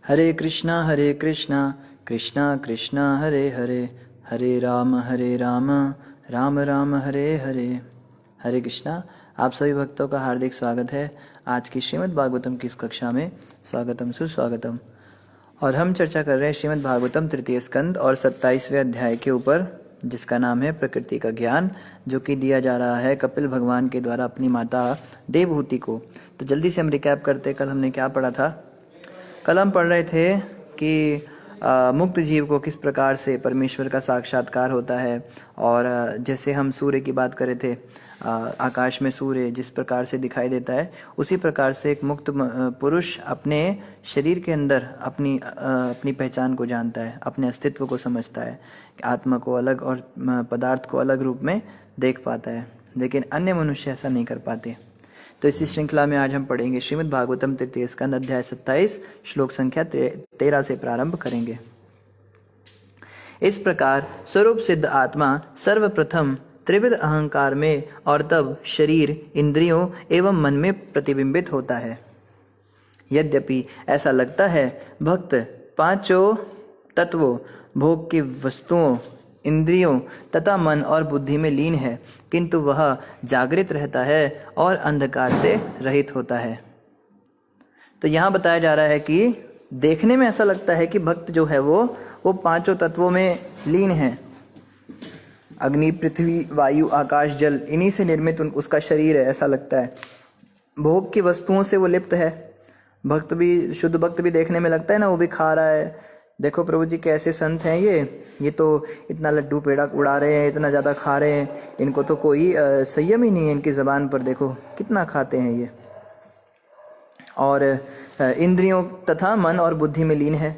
हरे कृष्णा कृष्णा कृष्णा हरे हरे हरे राम राम राम हरे हरे। हरे कृष्णा। आप सभी भक्तों का हार्दिक स्वागत है आज की श्रीमद् भागवतम की इस कक्षा में। स्वागतम सुस्वागतम। और हम चर्चा कर रहे हैं श्रीमद् भागवतम तृतीय स्कंद और 27वें अध्याय के ऊपर, जिसका नाम है प्रकृति का ज्ञान, जो कि दिया जा रहा है कपिल भगवान के द्वारा अपनी माता देवहूति को। तो जल्दी से हम रिकैप करते, कल हमने क्या पढ़ा था। कल हम पढ़ रहे थे कि मुक्त जीव को किस प्रकार से परमेश्वर का साक्षात्कार होता है। और जैसे हम सूर्य की बात करे थे, आकाश में सूर्य जिस प्रकार से दिखाई देता है, उसी प्रकार से एक मुक्त पुरुष अपने शरीर के अंदर अपनी पहचान को जानता है, अपने अस्तित्व को समझता है, आत्मा को अलग और पदार्थ को अलग रूप में देख पाता है। लेकिन अन्य मनुष्य ऐसा नहीं कर पाते। तो इसी श्रृंखला में आज हम पढ़ेंगे श्रीमद् भागवतम तृतीय स्कंद अध्याय 27 श्लोक संख्या 13 से प्रारंभ करेंगे। इस प्रकार स्वरूप सिद्ध आत्मा सर्वप्रथम त्रिविध अहंकार में और तब शरीर, इंद्रियों एवं मन में प्रतिबिंबित होता है। यद्यपि ऐसा लगता है भक्त पांचों तत्वों, भोग की वस्तुओं, इंद्रियों तथा मन और बुद्धि में लीन है, किंतु वह जागृत रहता है और अंधकार से रहित होता है। तो यहाँ बताया जा रहा है कि देखने में ऐसा लगता है कि भक्त जो है वो पांचों तत्वों में लीन है। अग्नि, पृथ्वी, वायु, आकाश, जल, इन्हीं से निर्मित उसका शरीर है, ऐसा लगता है। भोग की वस्तुओं से वो लिप्त है। भक्त भी, शुद्ध भक्त भी देखने में लगता है ना, वो भी खा रहा है। देखो प्रभु जी कैसे संत हैं ये तो इतना लड्डू पेड़ा उड़ा रहे हैं, इतना ज़्यादा खा रहे हैं, इनको तो कोई संयम ही नहीं है इनकी ज़बान पर, देखो कितना खाते हैं ये। और इंद्रियों तथा मन और बुद्धि में लीन है।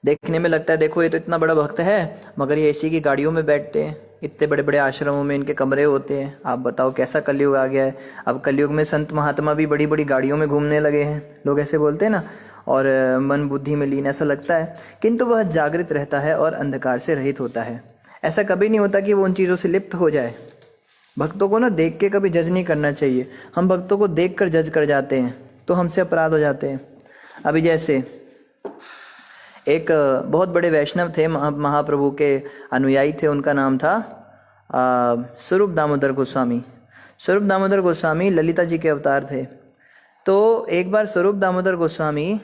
देखने में लगता है देखो ये तो इतना बड़ा भक्त है, मगर ये एसी की गाड़ियों में बैठते हैं, इतने बड़े बड़े आश्रमों में इनके कमरे होते हैं। आप बताओ कैसा कलयुग आ गया है। अब कलयुग में संत महात्मा भी बड़ी बड़ी गाड़ियों में घूमने लगे हैं, लोग ऐसे बोलते हैं ना। और मन बुद्धि में लीन ऐसा लगता है, किंतु वह जागृत रहता है और अंधकार से रहित होता है। ऐसा कभी नहीं होता कि वो उन चीज़ों से लिप्त हो जाए। भक्तों को ना देख के कभी जज नहीं करना चाहिए। हम भक्तों को देख कर जज कर जाते हैं तो हमसे अपराध हो जाते हैं। अभी जैसे एक बहुत बड़े वैष्णव थे, महाप्रभु के अनुयायी थे, उनका नाम था स्वरूप दामोदर गोस्वामी। स्वरूप दामोदर गोस्वामी ललिता जी के अवतार थे। तो एक बार स्वरूप दामोदर गोस्वामी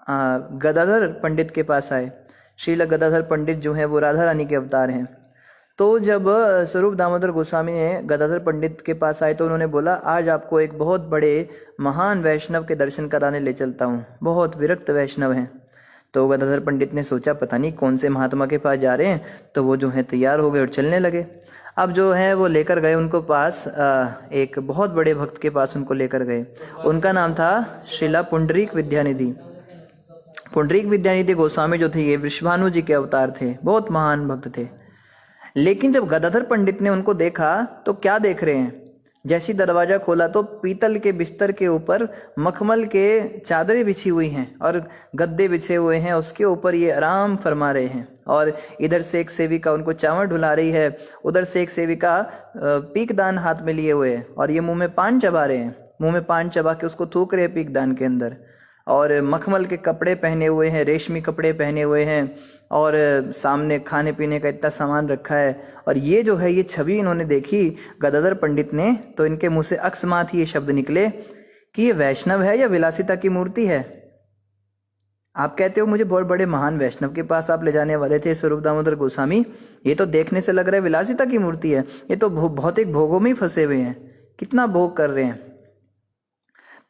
गदाधर पंडित के पास आए। श्रील गदाधर पंडित जो हैं वो राधा रानी के अवतार हैं। तो जब स्वरूप दामोदर गोस्वामी ने गदाधर पंडित के पास आए तो उन्होंने बोला, आज आपको एक बहुत बड़े महान वैष्णव के दर्शन कराने ले चलता हूँ, बहुत विरक्त वैष्णव हैं। तो गदाधर पंडित ने सोचा पता नहीं कौन से महात्मा के पास जा रहे हैं, तो वो जो है तैयार हो गए और चलने लगे। अब जो है वो लेकर गए उनको पास, एक बहुत बड़े भक्त के पास उनको लेकर गए। उनका नाम था श्रीला पुंडरीक विद्यानिधि। पुंडरीक विद्यानिधि गोस्वामी जो थे ये वृषभानु जी के अवतार थे, बहुत महान भक्त थे। लेकिन जब गदाधर पंडित ने उनको देखा तो क्या देख रहे हैं, जैसी दरवाजा खोला तो पीतल के बिस्तर के ऊपर मखमल के चादरें बिछी हुई हैं और गद्दे बिछे हुए हैं, उसके ऊपर ये आराम फरमा रहे हैं। और इधर से एक सेविका उनको चावल ढुला रही है, उधर से एक सेविका पीकदान हाथ में लिए हुए है और ये मुंह में पान चबा रहे हैं, मुंह में पान चबा के उसको थूक रहे हैं पीकदान के अंदर। और मखमल के कपड़े पहने हुए हैं, रेशमी कपड़े पहने हुए हैं, और सामने खाने पीने का इतना सामान रखा है। और ये जो है ये छवि इन्होंने देखी गदाधर पंडित ने, तो इनके मुंह से अकस्मात ही ये शब्द निकले कि ये वैष्णव है या विलासिता की मूर्ति है। आप कहते हो मुझे बहुत बड़े महान वैष्णव के पास आप ले जाने वाले थे स्वरूप दामोदर गोस्वामी, ये तो देखने से लग रहा है विलासिता की मूर्ति है, ये तो भौतिक भोगों में ही फंसे हुए हैं, कितना भोग कर रहे हैं।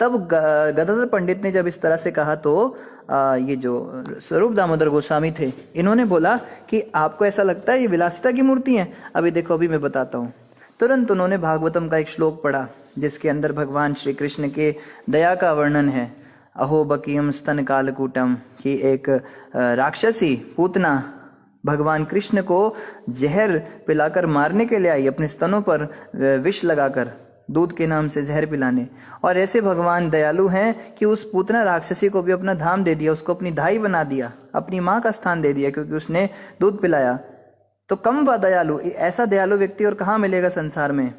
तब गदाधर पंडित ने जब इस तरह से कहा तो ये जो स्वरूप दामोदर गोस्वामी थे इन्होंने बोला कि आपको ऐसा लगता है ये विलासिता की मूर्ति है। अभी देखो, अभी मैं बताता हूँ। तुरंत उन्होंने भागवतम का एक श्लोक पढ़ा जिसके अंदर भगवान श्री कृष्ण के दया का वर्णन है। अहो बकीयम स्तन कालकूटम, कि एक राक्षसी पूतना भगवान कृष्ण को जहर पिलाकर मारने के लिए आई, अपने स्तनों पर विष लगाकर दूध के नाम से जहर पिलाने। और ऐसे भगवान दयालु हैं कि उस पूतना राक्षसी को भी अपना धाम दे दिया, उसको अपनी धाई बना दिया, अपनी माँ का स्थान दे दिया, क्योंकि उसने दूध पिलाया। तो कम व दयालु, ऐसा दयालु व्यक्ति और कहाँ मिलेगा संसार में।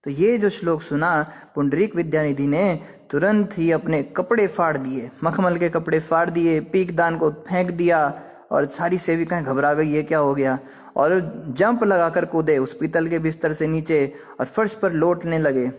तो ये जो श्लोक सुना पुंडरीक विद्यानिधि ने तुरंत ही अपने कपड़े फाड़ दिए, मखमल के कपड़े फाड़ दिए, पीकदान को फेंक दिया और सारी सेविकाएं घबरा गई, ये क्या हो गया, और जंप लगाकर कूदे उस पीतल के बिस्तर से नीचे और फर्श पर लौटने लगे।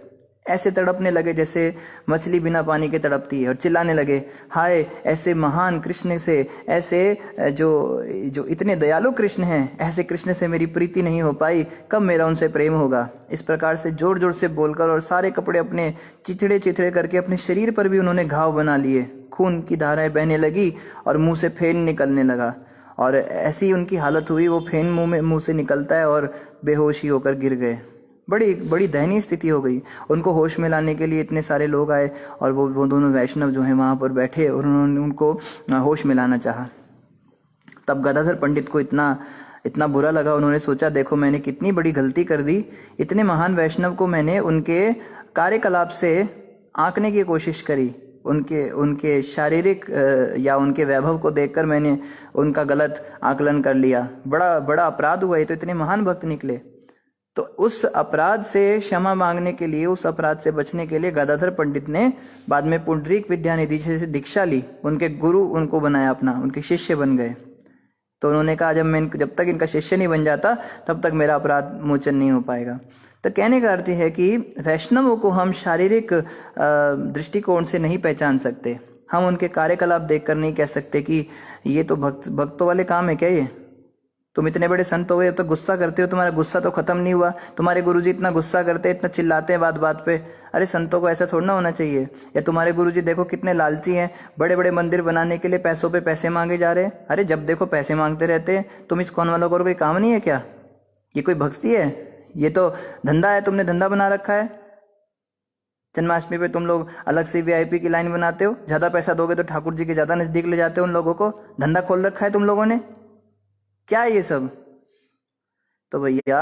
ऐसे तड़पने लगे जैसे मछली बिना पानी के तड़पती है, और चिल्लाने लगे, हाय ऐसे महान कृष्ण से, ऐसे जो इतने दयालु कृष्ण हैं, ऐसे कृष्ण से मेरी प्रीति नहीं हो पाई, कब मेरा उनसे प्रेम होगा। इस प्रकार से जोर जोर से बोलकर और सारे कपड़े अपने चिथड़े चिथड़े करके अपने शरीर पर भी उन्होंने घाव बना लिए। खून की धाराएं बहने लगी और मुंह से फेन निकलने लगा, और ऐसी उनकी हालत हुई, वो फेन मुंह से निकलता है और बेहोशी होकर गिर गए। बड़ी बड़ी दयनीय स्थिति हो गई। उनको होश में लाने के लिए इतने सारे लोग आए और वो दोनों वैष्णव जो हैं वहाँ पर बैठे और उन्होंने उनको होश में लाना चाहा। तब गदाधर पंडित को इतना बुरा लगा। उन्होंने सोचा, देखो मैंने कितनी बड़ी गलती कर दी, इतने महान वैष्णव को मैंने उनके कार्यकलाप से आंकने की कोशिश करी, उनके शारीरिक या उनके वैभव को देखकर मैंने उनका गलत आकलन कर लिया। बड़ा अपराध हुआ, ये तो इतने महान भक्त निकले। तो उस अपराध से क्षमा मांगने के लिए, उस अपराध से बचने के लिए गदाधर पंडित ने बाद में पुंडरीक विद्यानिधि से दीक्षा ली, उनके गुरु उनको बनाया अपना, उनके शिष्य बन गए। तो उन्होंने कहा, जब तक इनका शिष्य नहीं बन जाता तब तक मेरा अपराध मोचन नहीं हो पाएगा। तो कहने का अर्थ है कि वैष्णवों को हम शारीरिक दृष्टिकोण से नहीं पहचान सकते। हम उनके कार्यकलाप देखकर नहीं कह सकते कि ये तो भक्तों वाले काम है क्या ये। तुम इतने बड़े संत हो गए तो गुस्सा करते हो, तुम्हारा गुस्सा तो खत्म नहीं हुआ। तुम्हारे गुरुजी इतना गुस्सा करते हैं, इतना चिल्लाते हैं बात बात पे। अरे संतों को ऐसा थोड़ा ना होना चाहिए। या तुम्हारे गुरुजी देखो कितने लालची हैं, बड़े बड़े मंदिर बनाने के लिए पैसों पे पैसे मांगे जा रहे हैं। अरे जब देखो पैसे मांगते रहते हैं। तुम इस्कॉन वालों को कोई काम नहीं है क्या? ये कोई भक्ति है? ये तो धंधा है, तुमने धंधा बना रखा है। जन्माष्टमी पे तुम लोग अलग से VIP की लाइन बनाते हो, ज्यादा पैसा दोगे तो ठाकुर जी के ज्यादा नजदीक ले जाते हो उन लोगों को। धंधा खोल रखा है तुम लोगों ने, क्या है ये सब? तो भैया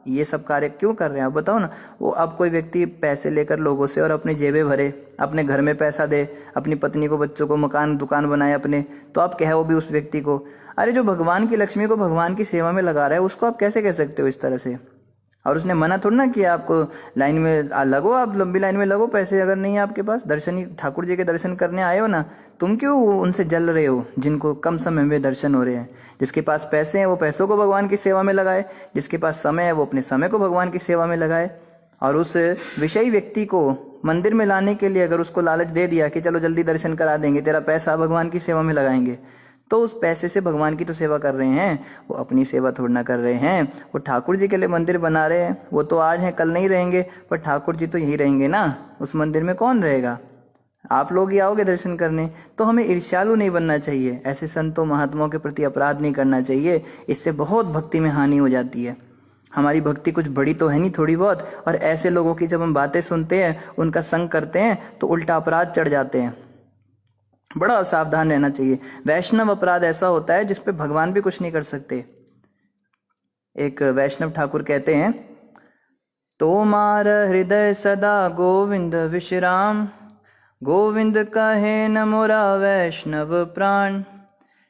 ये सब कार्य क्यों कर रहे हैं आप बताओ ना। वो अब कोई व्यक्ति पैसे लेकर लोगों से और अपनी जेबें भरे, अपने घर में पैसा दे, अपनी पत्नी को बच्चों को मकान दुकान बनाए अपने, तो आप कहे वो भी उस व्यक्ति को। अरे जो भगवान की लक्ष्मी को भगवान की सेवा में लगा रहा है उसको आप कैसे कह सकते हो इस तरह से? और उसने मना थोड़ा ना किया आपको, लाइन में लगो, आप लंबी लाइन में लगो, पैसे अगर नहीं है आपके पास, दर्शन ही ठाकुर जी के दर्शन करने आए हो ना, तुम क्यों उनसे जल रहे हो जिनको कम समय में दर्शन हो रहे हैं। जिसके पास पैसे हैं वो पैसों को भगवान की सेवा में लगाए, जिसके पास समय है वो अपने समय को भगवान की सेवा में लगाए। और उस विषयी व्यक्ति को मंदिर में लाने के लिए अगर उसको लालच दे दिया कि चलो जल्दी दर्शन करा देंगे, तेरा पैसा भगवान की सेवा में लगाएंगे, तो उस पैसे से भगवान की तो सेवा कर रहे हैं, वो अपनी सेवा थोड़ी ना कर रहे हैं। वो ठाकुर जी के लिए मंदिर बना रहे हैं। वो तो आज हैं कल नहीं रहेंगे, पर ठाकुर जी तो यही रहेंगे ना। उस मंदिर में कौन रहेगा? आप लोग ही आओगे दर्शन करने। तो हमें ईर्ष्यालु नहीं बनना चाहिए, ऐसे संतों महात्माओं के प्रति अपराध नहीं करना चाहिए। इससे बहुत भक्ति में हानि हो जाती है। हमारी भक्ति कुछ बड़ी तो है नहीं, थोड़ी बहुत। और ऐसे लोगों की जब हम बातें सुनते हैं, उनका संग करते हैं, तो उल्टा अपराध चढ़ जाते हैं। बड़ा सावधान रहना चाहिए। वैष्णव अपराध ऐसा होता है जिस पे भगवान भी कुछ नहीं कर सकते। एक वैष्णव ठाकुर कहते हैं, तोमार हृदय सदा गोविंद विश्राम, गोविंद कहे न मोरा वैष्णव प्राण,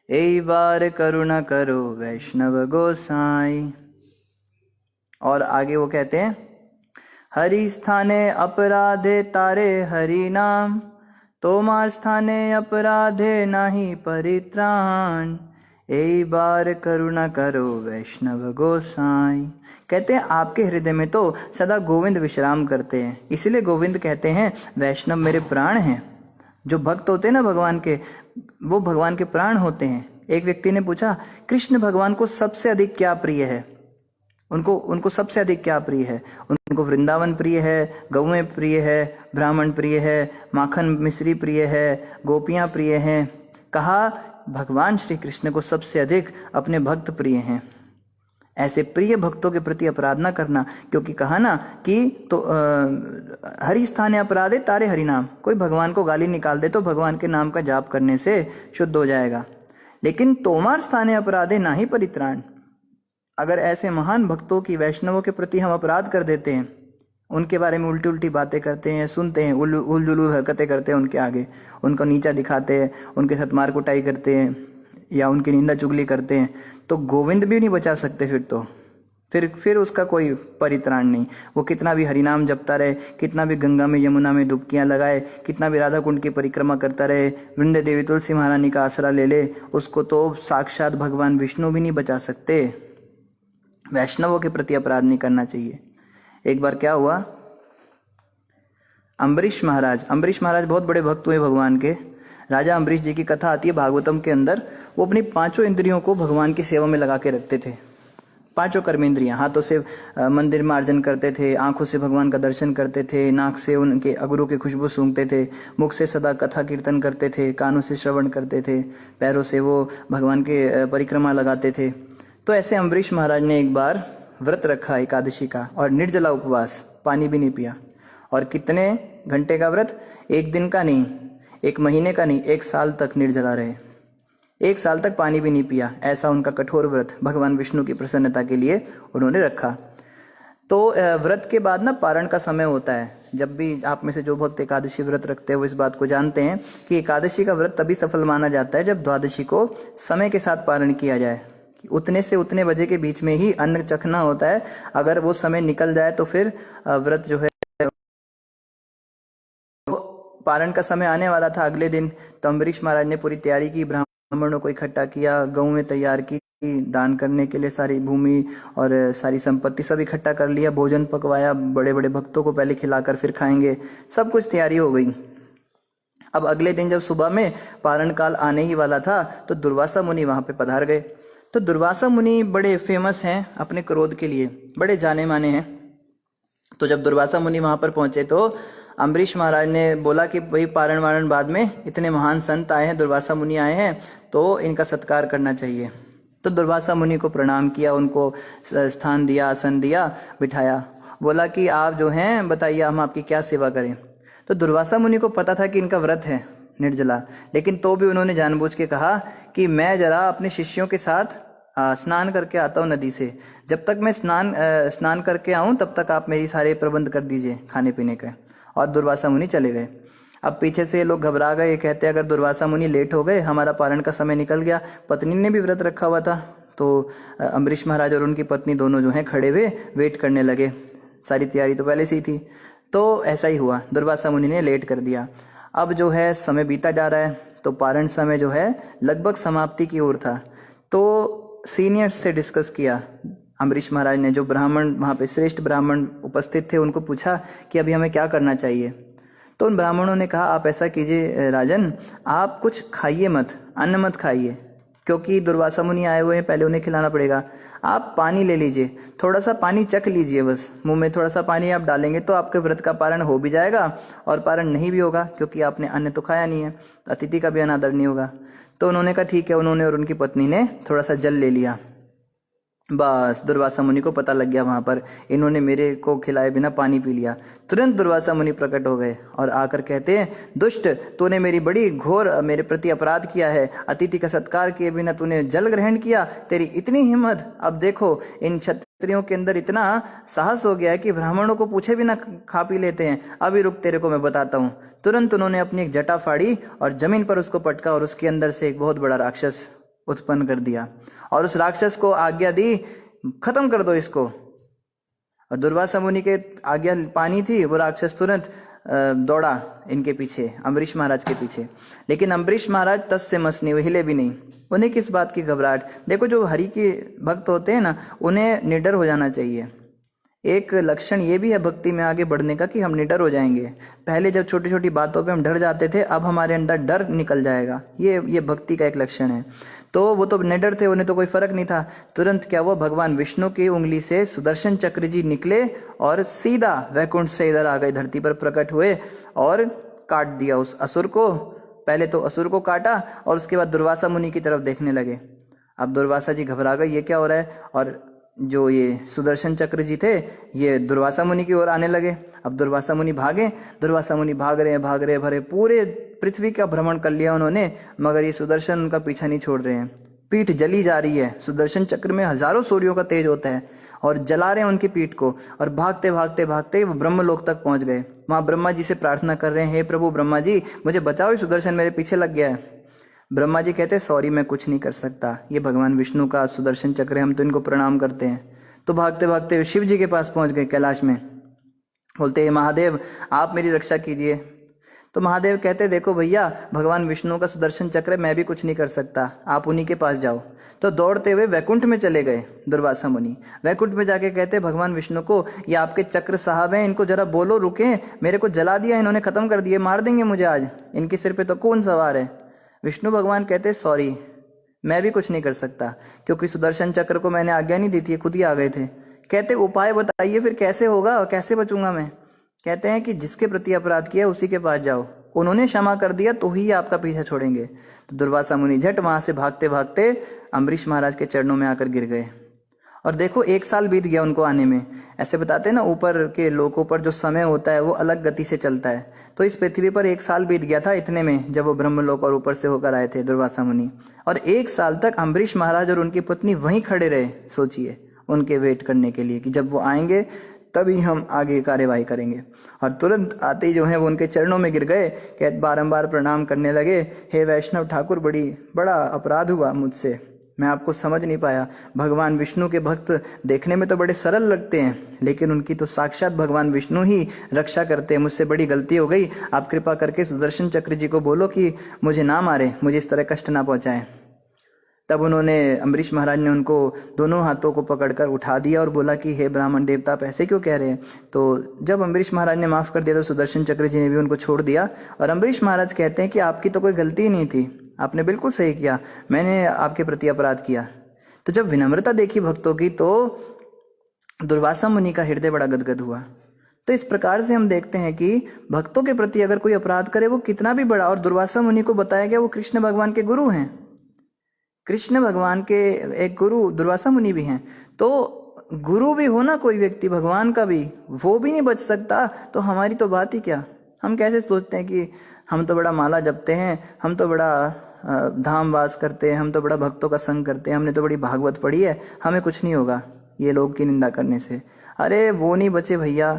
ए बार करुणा करो वैष्णव गोसाई। और आगे वो कहते हैं, हरि स्थाने अपराधे तारे हरि नाम, तोमार स्थाने अपराधे नाही परित्राण, ए बार करुणा करो वैष्णव गोसाई। कहते हैं आपके हृदय में तो सदा गोविंद विश्राम करते हैं, इसलिए गोविंद कहते हैं वैष्णव मेरे प्राण हैं। जो भक्त होते हैं ना भगवान के, वो भगवान के प्राण होते हैं। एक व्यक्ति ने पूछा, कृष्ण भगवान को सबसे अधिक क्या प्रिय है? उनको सबसे अधिक क्या प्रिय है? उनको वृंदावन प्रिय है, गौएं प्रिय है, ब्राह्मण प्रिय है, माखन मिश्री प्रिय है, गोपियां प्रिय हैं। कहा भगवान श्री कृष्ण को सबसे अधिक अपने भक्त प्रिय हैं। ऐसे प्रिय भक्तों के प्रति अपराध ना करना, क्योंकि कहा ना कि तो हरि स्थाने अपराधे तारे हरि नाम। कोई भगवान को गाली निकाल दे तो भगवान के नाम का जाप करने से शुद्ध हो जाएगा। लेकिन तोमार स्थाने अपराधे ना ही परित्राण। अगर ऐसे महान भक्तों की, वैष्णवों के प्रति हम अपराध कर देते हैं, उनके बारे में उल्टी उल्टी बातें करते हैं, सुनते हैं, उलझुल हरकतें करते हैं उनके आगे, उनको नीचा दिखाते हैं, उनके साथ मार कुटाई करते हैं या उनकी निंदा चुगली करते हैं, तो गोविंद भी नहीं बचा सकते। फिर उसका कोई परित्राण नहीं। वो कितना भी हरिनाम जपता रहे, कितना भी गंगा में यमुना में डुबकियां लगाए, कितना भी राधा कुंड की परिक्रमा करता रहे, वृंदे देवी तुलसी महारानी का आसरा ले ले, उसको तो साक्षात भगवान विष्णु भी नहीं बचा सकते। वैष्णवों के प्रति अपराध नहीं करना चाहिए। एक बार क्या हुआ, अम्बरीश महाराज बहुत बड़े भक्त हुए भगवान के। राजा अम्बरीश जी की कथा आती है भागवतम के अंदर। वो अपनी पांचों इंद्रियों को भगवान की सेवा में लगा के रखते थे। पांचों कर्मेंद्रियां, हाथों से मंदिर मार्जन करते थे, आंखों से भगवान का दर्शन करते थे, नाक से उनके अगरू की खुशबू सूंघते थे, मुख से सदा कथा कीर्तन करते थे, कानों से श्रवण करते थे, पैरों से वो भगवान के परिक्रमा लगाते थे। तो ऐसे अम्बरीश महाराज ने एक बार व्रत रखा एकादशी का, और निर्जला उपवास, पानी भी नहीं पिया। और कितने घंटे का व्रत? एक दिन का नहीं, एक महीने का नहीं, 1 साल तक निर्जला रहे। 1 साल तक पानी भी नहीं पिया। ऐसा उनका कठोर व्रत भगवान विष्णु की प्रसन्नता के लिए उन्होंने रखा। तो व्रत के बाद ना पारण का समय होता है। जब भी आप में से जो भक्त एकादशी व्रत रखते हैं वो इस बात को जानते हैं कि एकादशी का व्रत तभी सफल माना जाता है जब द्वादशी को समय के साथ पारण किया जाए। उतने से उतने बजे के बीच में ही अन्न चखना होता है। अगर वो समय निकल जाए तो फिर व्रत जो है, पारण का समय आने वाला था अगले दिन। तो अम्बरीश महाराज ने पूरी तैयारी की, ब्राह्मणों को इकट्ठा किया, गऊ में तैयार की, दान करने के लिए सारी भूमि और सारी संपत्ति सब इकट्ठा कर लिया, भोजन पकवाया, बड़े बड़े भक्तों को पहले खिलाकर फिर खाएंगे, सब कुछ तैयारी हो गई। अब अगले दिन जब सुबह में पारण काल आने ही वाला था तो दुर्वासा मुनि वहां पे पधार गए। तो दुर्वासा मुनि बड़े फेमस हैं अपने क्रोध के लिए, बड़े जाने माने हैं। तो जब दुर्वासा मुनि वहां पर पहुंचे तो अम्बरीश महाराज ने बोला कि भाई पारण वारण बाद में, इतने महान संत आए हैं, दुर्वासा मुनि आए हैं, तो इनका सत्कार करना चाहिए। तो दुर्वासा मुनि को प्रणाम किया, उनको स्थान दिया, आसन दिया, बिठाया, बोला कि आप जो हैं बताइए हम आपकी क्या सेवा करें। तो दुर्वासा मुनि को पता था कि इनका व्रत है निर्जला, लेकिन तो भी उन्होंने जानबूझ के कहा कि मैं जरा अपने शिष्यों के साथ स्नान करके आता हूँ नदी से, जब तक मैं स्नान करके आऊँ तब तक आप मेरी सारे प्रबंध कर दीजिए खाने पीने के। और दुर्वासा मुनि चले गए। अब पीछे से लोग घबरा गए, कहते अगर दुर्वासा मुनि लेट हो गए, हमारा पारण का समय निकल गया। पत्नी ने भी व्रत रखा हुआ था, तो अम्बरीश महाराज और उनकी पत्नी दोनों जो हैं खड़े हुए वेट करने लगे। सारी तैयारी तो पहले से ही थी। तो ऐसा ही हुआ, दुर्वासा मुनि ने लेट कर दिया। अब जो है समय बीता जा रहा है, तो पारण समय जो है लगभग समाप्ति की ओर था। तो सीनियर्स से डिस्कस किया अम्बरीश महाराज ने, जो ब्राह्मण वहाँ पे श्रेष्ठ ब्राह्मण उपस्थित थे, उनको पूछा कि अभी हमें क्या करना चाहिए। तो उन ब्राह्मणों ने कहा आप ऐसा कीजिए राजन, आप कुछ खाइए मत, अन्न मत खाइए, क्योंकि दुर्वासा मुनि आए हुए हैं, पहले उन्हें खिलाना पड़ेगा। आप पानी ले लीजिए, थोड़ा सा पानी चख लीजिए, बस मुंह में थोड़ा सा पानी आप डालेंगे तो आपके व्रत का पारण हो भी जाएगा और पारण नहीं भी होगा, क्योंकि आपने अन्न तो खाया नहीं है, अतिथि का भी अनादर नहीं होगा। तो उन्होंने कहा ठीक है। उन्होंने और उनकी पत्नी ने थोड़ा सा जल ले लिया। बस दुर्वासा मुनि को पता लग गया वहां पर, इन्होंने मेरे को खिलाए बिना पानी पी लिया। तुरंत दुर्वासा मुनि प्रकट हो गए और आकर कहते हैं, दुष्ट, तूने मेरी बड़ी घोर मेरे प्रति अपराध किया है, अतिथि का सत्कार किए बिना तूने जल ग्रहण किया, तेरी इतनी हिम्मत। अब देखो इन क्षत्रियों के अंदर इतना साहस हो गया है कि ब्राह्मणों को पूछे बिना खा पी लेते हैं। अभी रुक, तेरे को मैं बताता हूँ। तुरंत उन्होंने अपनी एक जटा फाड़ी और जमीन पर उसको पटका और उसके अंदर से एक बहुत बड़ा राक्षस उत्पन्न कर दिया और उस राक्षस को आज्ञा दी, खत्म कर दो इसको। और दुर्वासा मुनि के आज्ञा पानी थी, वो राक्षस तुरंत दौड़ा इनके पीछे, अम्बरीश महाराज के पीछे। लेकिन अम्बरीश महाराज तस से मस नहीं, हिले भी नहीं। उन्हें किस बात की घबराहट। देखो जो हरि के भक्त होते हैं ना, उन्हें निडर हो जाना चाहिए। एक लक्षण ये भी है भक्ति में आगे बढ़ने का कि हम निडर हो जाएंगे। पहले जब छोटी छोटी बातों पे हम डर जाते थे, अब हमारे अंदर डर निकल जाएगा। ये भक्ति का एक लक्षण है। तो वो तो निडर थे, उन्हें तो कोई फर्क नहीं था। तुरंत क्या हुआ, भगवान विष्णु की उंगली से सुदर्शन चक्र जी निकले और सीधा वैकुंठ से इधर आ गए, धरती पर प्रकट हुए और काट दिया उस असुर को। पहले तो असुर को काटा और उसके बाद दुर्वासा मुनि की तरफ देखने लगे। अब दुर्वासा जी घबरा गए, ये क्या हो रहा है। और जो ये सुदर्शन चक्र जी थे, ये दुर्वासा मुनि की ओर आने लगे। अब दुर्वासा मुनि भागे, दुर्वासा मुनि भाग रहे भरे पूरे पृथ्वी का भ्रमण कर लिया उन्होंने, मगर ये सुदर्शन उनका पीछा नहीं छोड़ रहे हैं। पीठ जली जा रही है। सुदर्शन चक्र में हजारों सूर्यों का तेज होता है और जला रहे हैं उनकी पीठ को। और भागते भागते भागते वो ब्रह्मलोक तक पहुंच गए। वहां ब्रह्मा जी से प्रार्थना कर रहे हैं, हे प्रभु ब्रह्मा जी, मुझे बचाओ, सुदर्शन मेरे पीछे लग गया है। ब्रह्मा जी कहते हैं, सॉरी, मैं कुछ नहीं कर सकता, ये भगवान विष्णु का सुदर्शन चक्र है, हम तो इनको प्रणाम करते हैं। तो भागते भागते शिव जी के पास पहुंच गए कैलाश में। बोलते हैं महादेव आप मेरी रक्षा कीजिए। तो महादेव कहते देखो भैया भगवान विष्णु का सुदर्शन चक्र है, मैं भी कुछ नहीं कर सकता, आप उन्हीं के पास जाओ। तो दौड़ते हुए वैकुंठ में चले गए दुर्वासा मुनि। वैकुंठ में जाके कहते भगवान विष्णु को ये आपके चक्र साहब हैं, इनको जरा बोलो रुके, मेरे को जला दिया इन्होंने, खत्म कर दिए, मार देंगे मुझे आज, इनके सिर पे तो कौन सवार है। विष्णु भगवान कहते सॉरी मैं भी कुछ नहीं कर सकता, क्योंकि सुदर्शन चक्र को मैंने आज्ञा नहीं दी थी, खुद ही आ गए थे। कहते उपाय बताइए फिर कैसे होगा, कैसे बचूंगा मैं। कहते हैं कि जिसके प्रति अपराध किया उसी के पास जाओ, उन्होंने क्षमा कर दिया तो ही आपका पीछा छोड़ेंगे। तो दुर्वासा मुनि झट वहां से भागते भागते अम्बरीश महाराज के चरणों में आकर गिर गए। और देखो 1 साल बीत गया उनको आने में। ऐसे बताते हैं ना ऊपर के लोकों पर जो समय होता है वो अलग गति से चलता है, तो इस पृथ्वी पर 1 साल बीत गया था इतने में जब वो ब्रह्मलोक और ऊपर से होकर आए थे दुर्वासा मुनि। और 1 साल तक अम्बरीश महाराज और उनकी पत्नी वहीं खड़े रहे, सोचिए, उनके वेट करने के लिए कि जब वो आएंगे तभी हम आगे कार्यवाही करेंगे। और तुरंत आते ही जो है वो उनके चरणों में गिर गए, कहते बारंबार प्रणाम करने लगे, हे वैष्णव ठाकुर बड़ा अपराध हुआ मुझसे, मैं आपको समझ नहीं पाया। भगवान विष्णु के भक्त देखने में तो बड़े सरल लगते हैं, लेकिन उनकी तो साक्षात भगवान विष्णु ही रक्षा करते हैं। मुझसे बड़ी गलती हो गई, आप कृपा करके सुदर्शन चक्र जी को बोलो कि मुझे ना मारे, मुझे इस तरह कष्ट ना पहुंचाएं। तब उन्होंने अम्बरीश महाराज ने उनको दोनों हाथों को पकड़कर उठा दिया और बोला कि हे ब्राह्मण देवता आप ऐसे क्यों कह रहे हैं। तो जब अम्बरीश महाराज ने माफ़ कर दिया तो सुदर्शन चक्र जी ने भी उनको छोड़ दिया। और अम्बरीश महाराज कहते हैं कि आपकी तो कोई गलती ही नहीं थी, आपने बिल्कुल सही किया, मैंने आपके प्रति अपराध किया। तो जब विनम्रता देखी भक्तों की तो दुर्वासा मुनि का हृदय बड़ा गदगद हुआ। तो इस प्रकार से हम देखते हैं कि भक्तों के प्रति अगर कोई अपराध करे वो कितना भी बड़ा, और दुर्वासा मुनि को बताया गया वो कृष्ण भगवान के गुरु हैं, कृष्ण भगवान के एक गुरु दुर्वासा मुनि भी हैं। तो गुरु भी हो ना कोई व्यक्ति भगवान का भी, वो भी नहीं बच सकता तो हमारी तो बात ही क्या। हम कैसे सोचते हैं कि हम तो बड़ा माला जपते हैं, हम तो बड़ा धाम वास करते हैं, हम तो बड़ा भक्तों का संग करते हैं, हमने तो बड़ी भागवत पढ़ी है, हमें कुछ नहीं होगा ये लोग की निंदा करने से। अरे वो नहीं बचे भैया।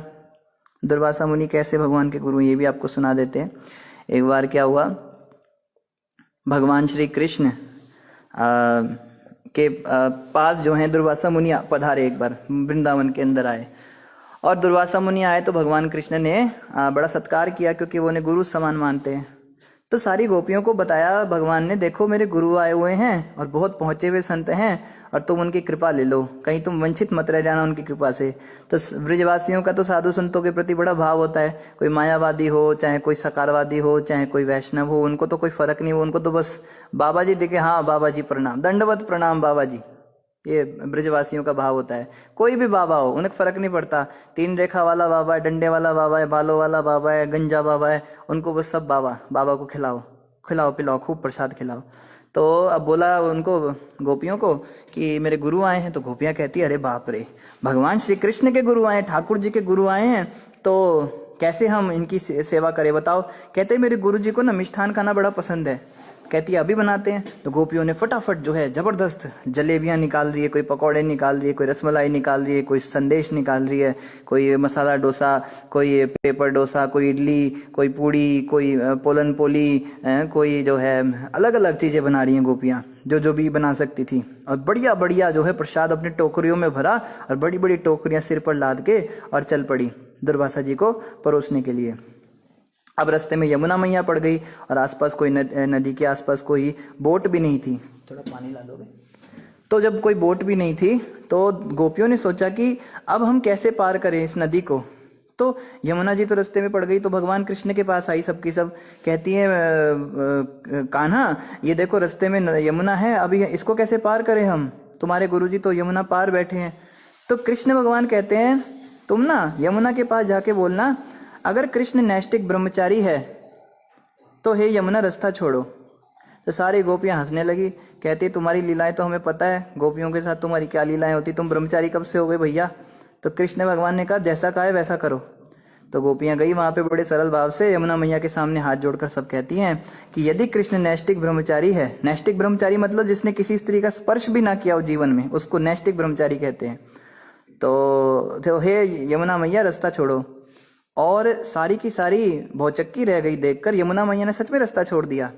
दुर्वासा मुनि कैसे भगवान के गुरु, ये भी आपको सुना देते हैं। एक बार क्या हुआ, भगवान श्री कृष्ण के पास जो है दुर्वासा मुनि पधारे, एक बार वृंदावन के अंदर आए। और दुर्वासा मुनि आए तो भगवान कृष्ण ने बड़ा सत्कार किया, क्योंकि वो उन्हें गुरु समान मानते हैं। तो सारी गोपियों को बताया भगवान ने, देखो मेरे गुरु आए हुए हैं और बहुत पहुंचे हुए संत हैं, और तुम उनकी कृपा ले लो, कहीं तुम वंचित मत रह जाना उनकी कृपा से। तो ब्रजवासियों का तो साधु संतों के प्रति बड़ा भाव होता है, कोई मायावादी हो, चाहे कोई सकारवादी हो, चाहे कोई वैष्णव हो, उनको तो कोई फर्क नहीं हो, उनको तो बस बाबा जी दिखे, हाँ बाबा जी प्रणाम, दंडवत प्रणाम बाबा जी, ये ब्रजवासियों का भाव होता है। कोई भी बाबा हो उन्हें फर्क नहीं पड़ता, 3 रेखा वाला बाबा है, डंडे वाला बाबा है, बालों वाला बाबा है, गंजा बाबा है, उनको बस सब बाबा, बाबा को खिलाओ खिलाओ पिलाओ, खूब प्रसाद खिलाओ। तो अब बोला उनको गोपियों को कि मेरे गुरु आए हैं। तो गोपियां कहती अरे बाप रे, भगवान श्री कृष्ण के गुरु आए, ठाकुर जी के गुरु आए हैं, तो कैसे हम इनकी सेवा करें बताओ। कहते मेरे गुरु जी को ना मिष्ठान खाना बड़ा पसंद है, कहती है अभी बनाते हैं। तो गोपियों ने फटाफट जो है जबरदस्त जलेबियां निकाल रही है, कोई पकौड़े निकाल रही है, कोई रसमलाई निकाल रही है, कोई संदेश निकाल रही है, कोई मसाला डोसा, कोई पेपर डोसा, कोई इडली, कोई पूड़ी, कोई पोलन पोली, कोई जो है अलग अलग चीज़ें बना रही हैं गोपियां, जो भी बना सकती थी। और बढ़िया बढ़िया जो है प्रसाद अपनी टोकरियों में भरा और बड़ी बड़ी टोकरियां सिर पर लाद के और चल पड़ी दुर्वासा जी को परोसने के लिए। अब रास्ते में यमुना मैया पड़ गई और आसपास कोई नदी के आसपास कोई बोट भी नहीं थी। थोड़ा पानी ला दोगे। तो जब कोई बोट भी नहीं थी तो गोपियों ने सोचा कि अब हम कैसे पार करें इस नदी को। तो यमुना जी तो रास्ते में पड़ गई, तो भगवान कृष्ण के पास आई सबकी सब, कहती है कान्हा ये देखो रास्ते में यमुना है, अभी इसको कैसे पार करें हम, तुम्हारे गुरुजी तो यमुना पार बैठे हैं। तो कृष्ण भगवान कहते हैं तुम ना यमुना के पास जाके बोलना, अगर कृष्ण नैष्टिक ब्रह्मचारी है तो हे यमुना रास्ता छोड़ो। तो सारी गोपियां हंसने लगी, कहती तुम्हारी लीलाएं तो हमें पता है, गोपियों के साथ तुम्हारी क्या लीलाएं होती, तुम ब्रह्मचारी कब से हो गए भैया। तो कृष्ण भगवान ने कहा जैसा कहा है वैसा करो। तो गोपियां गई वहां पे बड़े सरल भाव से यमुना मैया के सामने हाथ जोड़कर सब कहती हैं कि यदि कृष्ण नैष्टिक ब्रह्मचारी है, नैष्टिक ब्रह्मचारी मतलब जिसने किसी स्त्री का स्पर्श भी ना किया हो जीवन में, उसको नैष्टिक ब्रह्मचारी कहते हैं। तो हे यमुना मैया रास्ता छोड़ो। और सारी की सारी भौचक्की रह गई देखकर, यमुना मैया ने सच में रास्ता छोड़ दिया।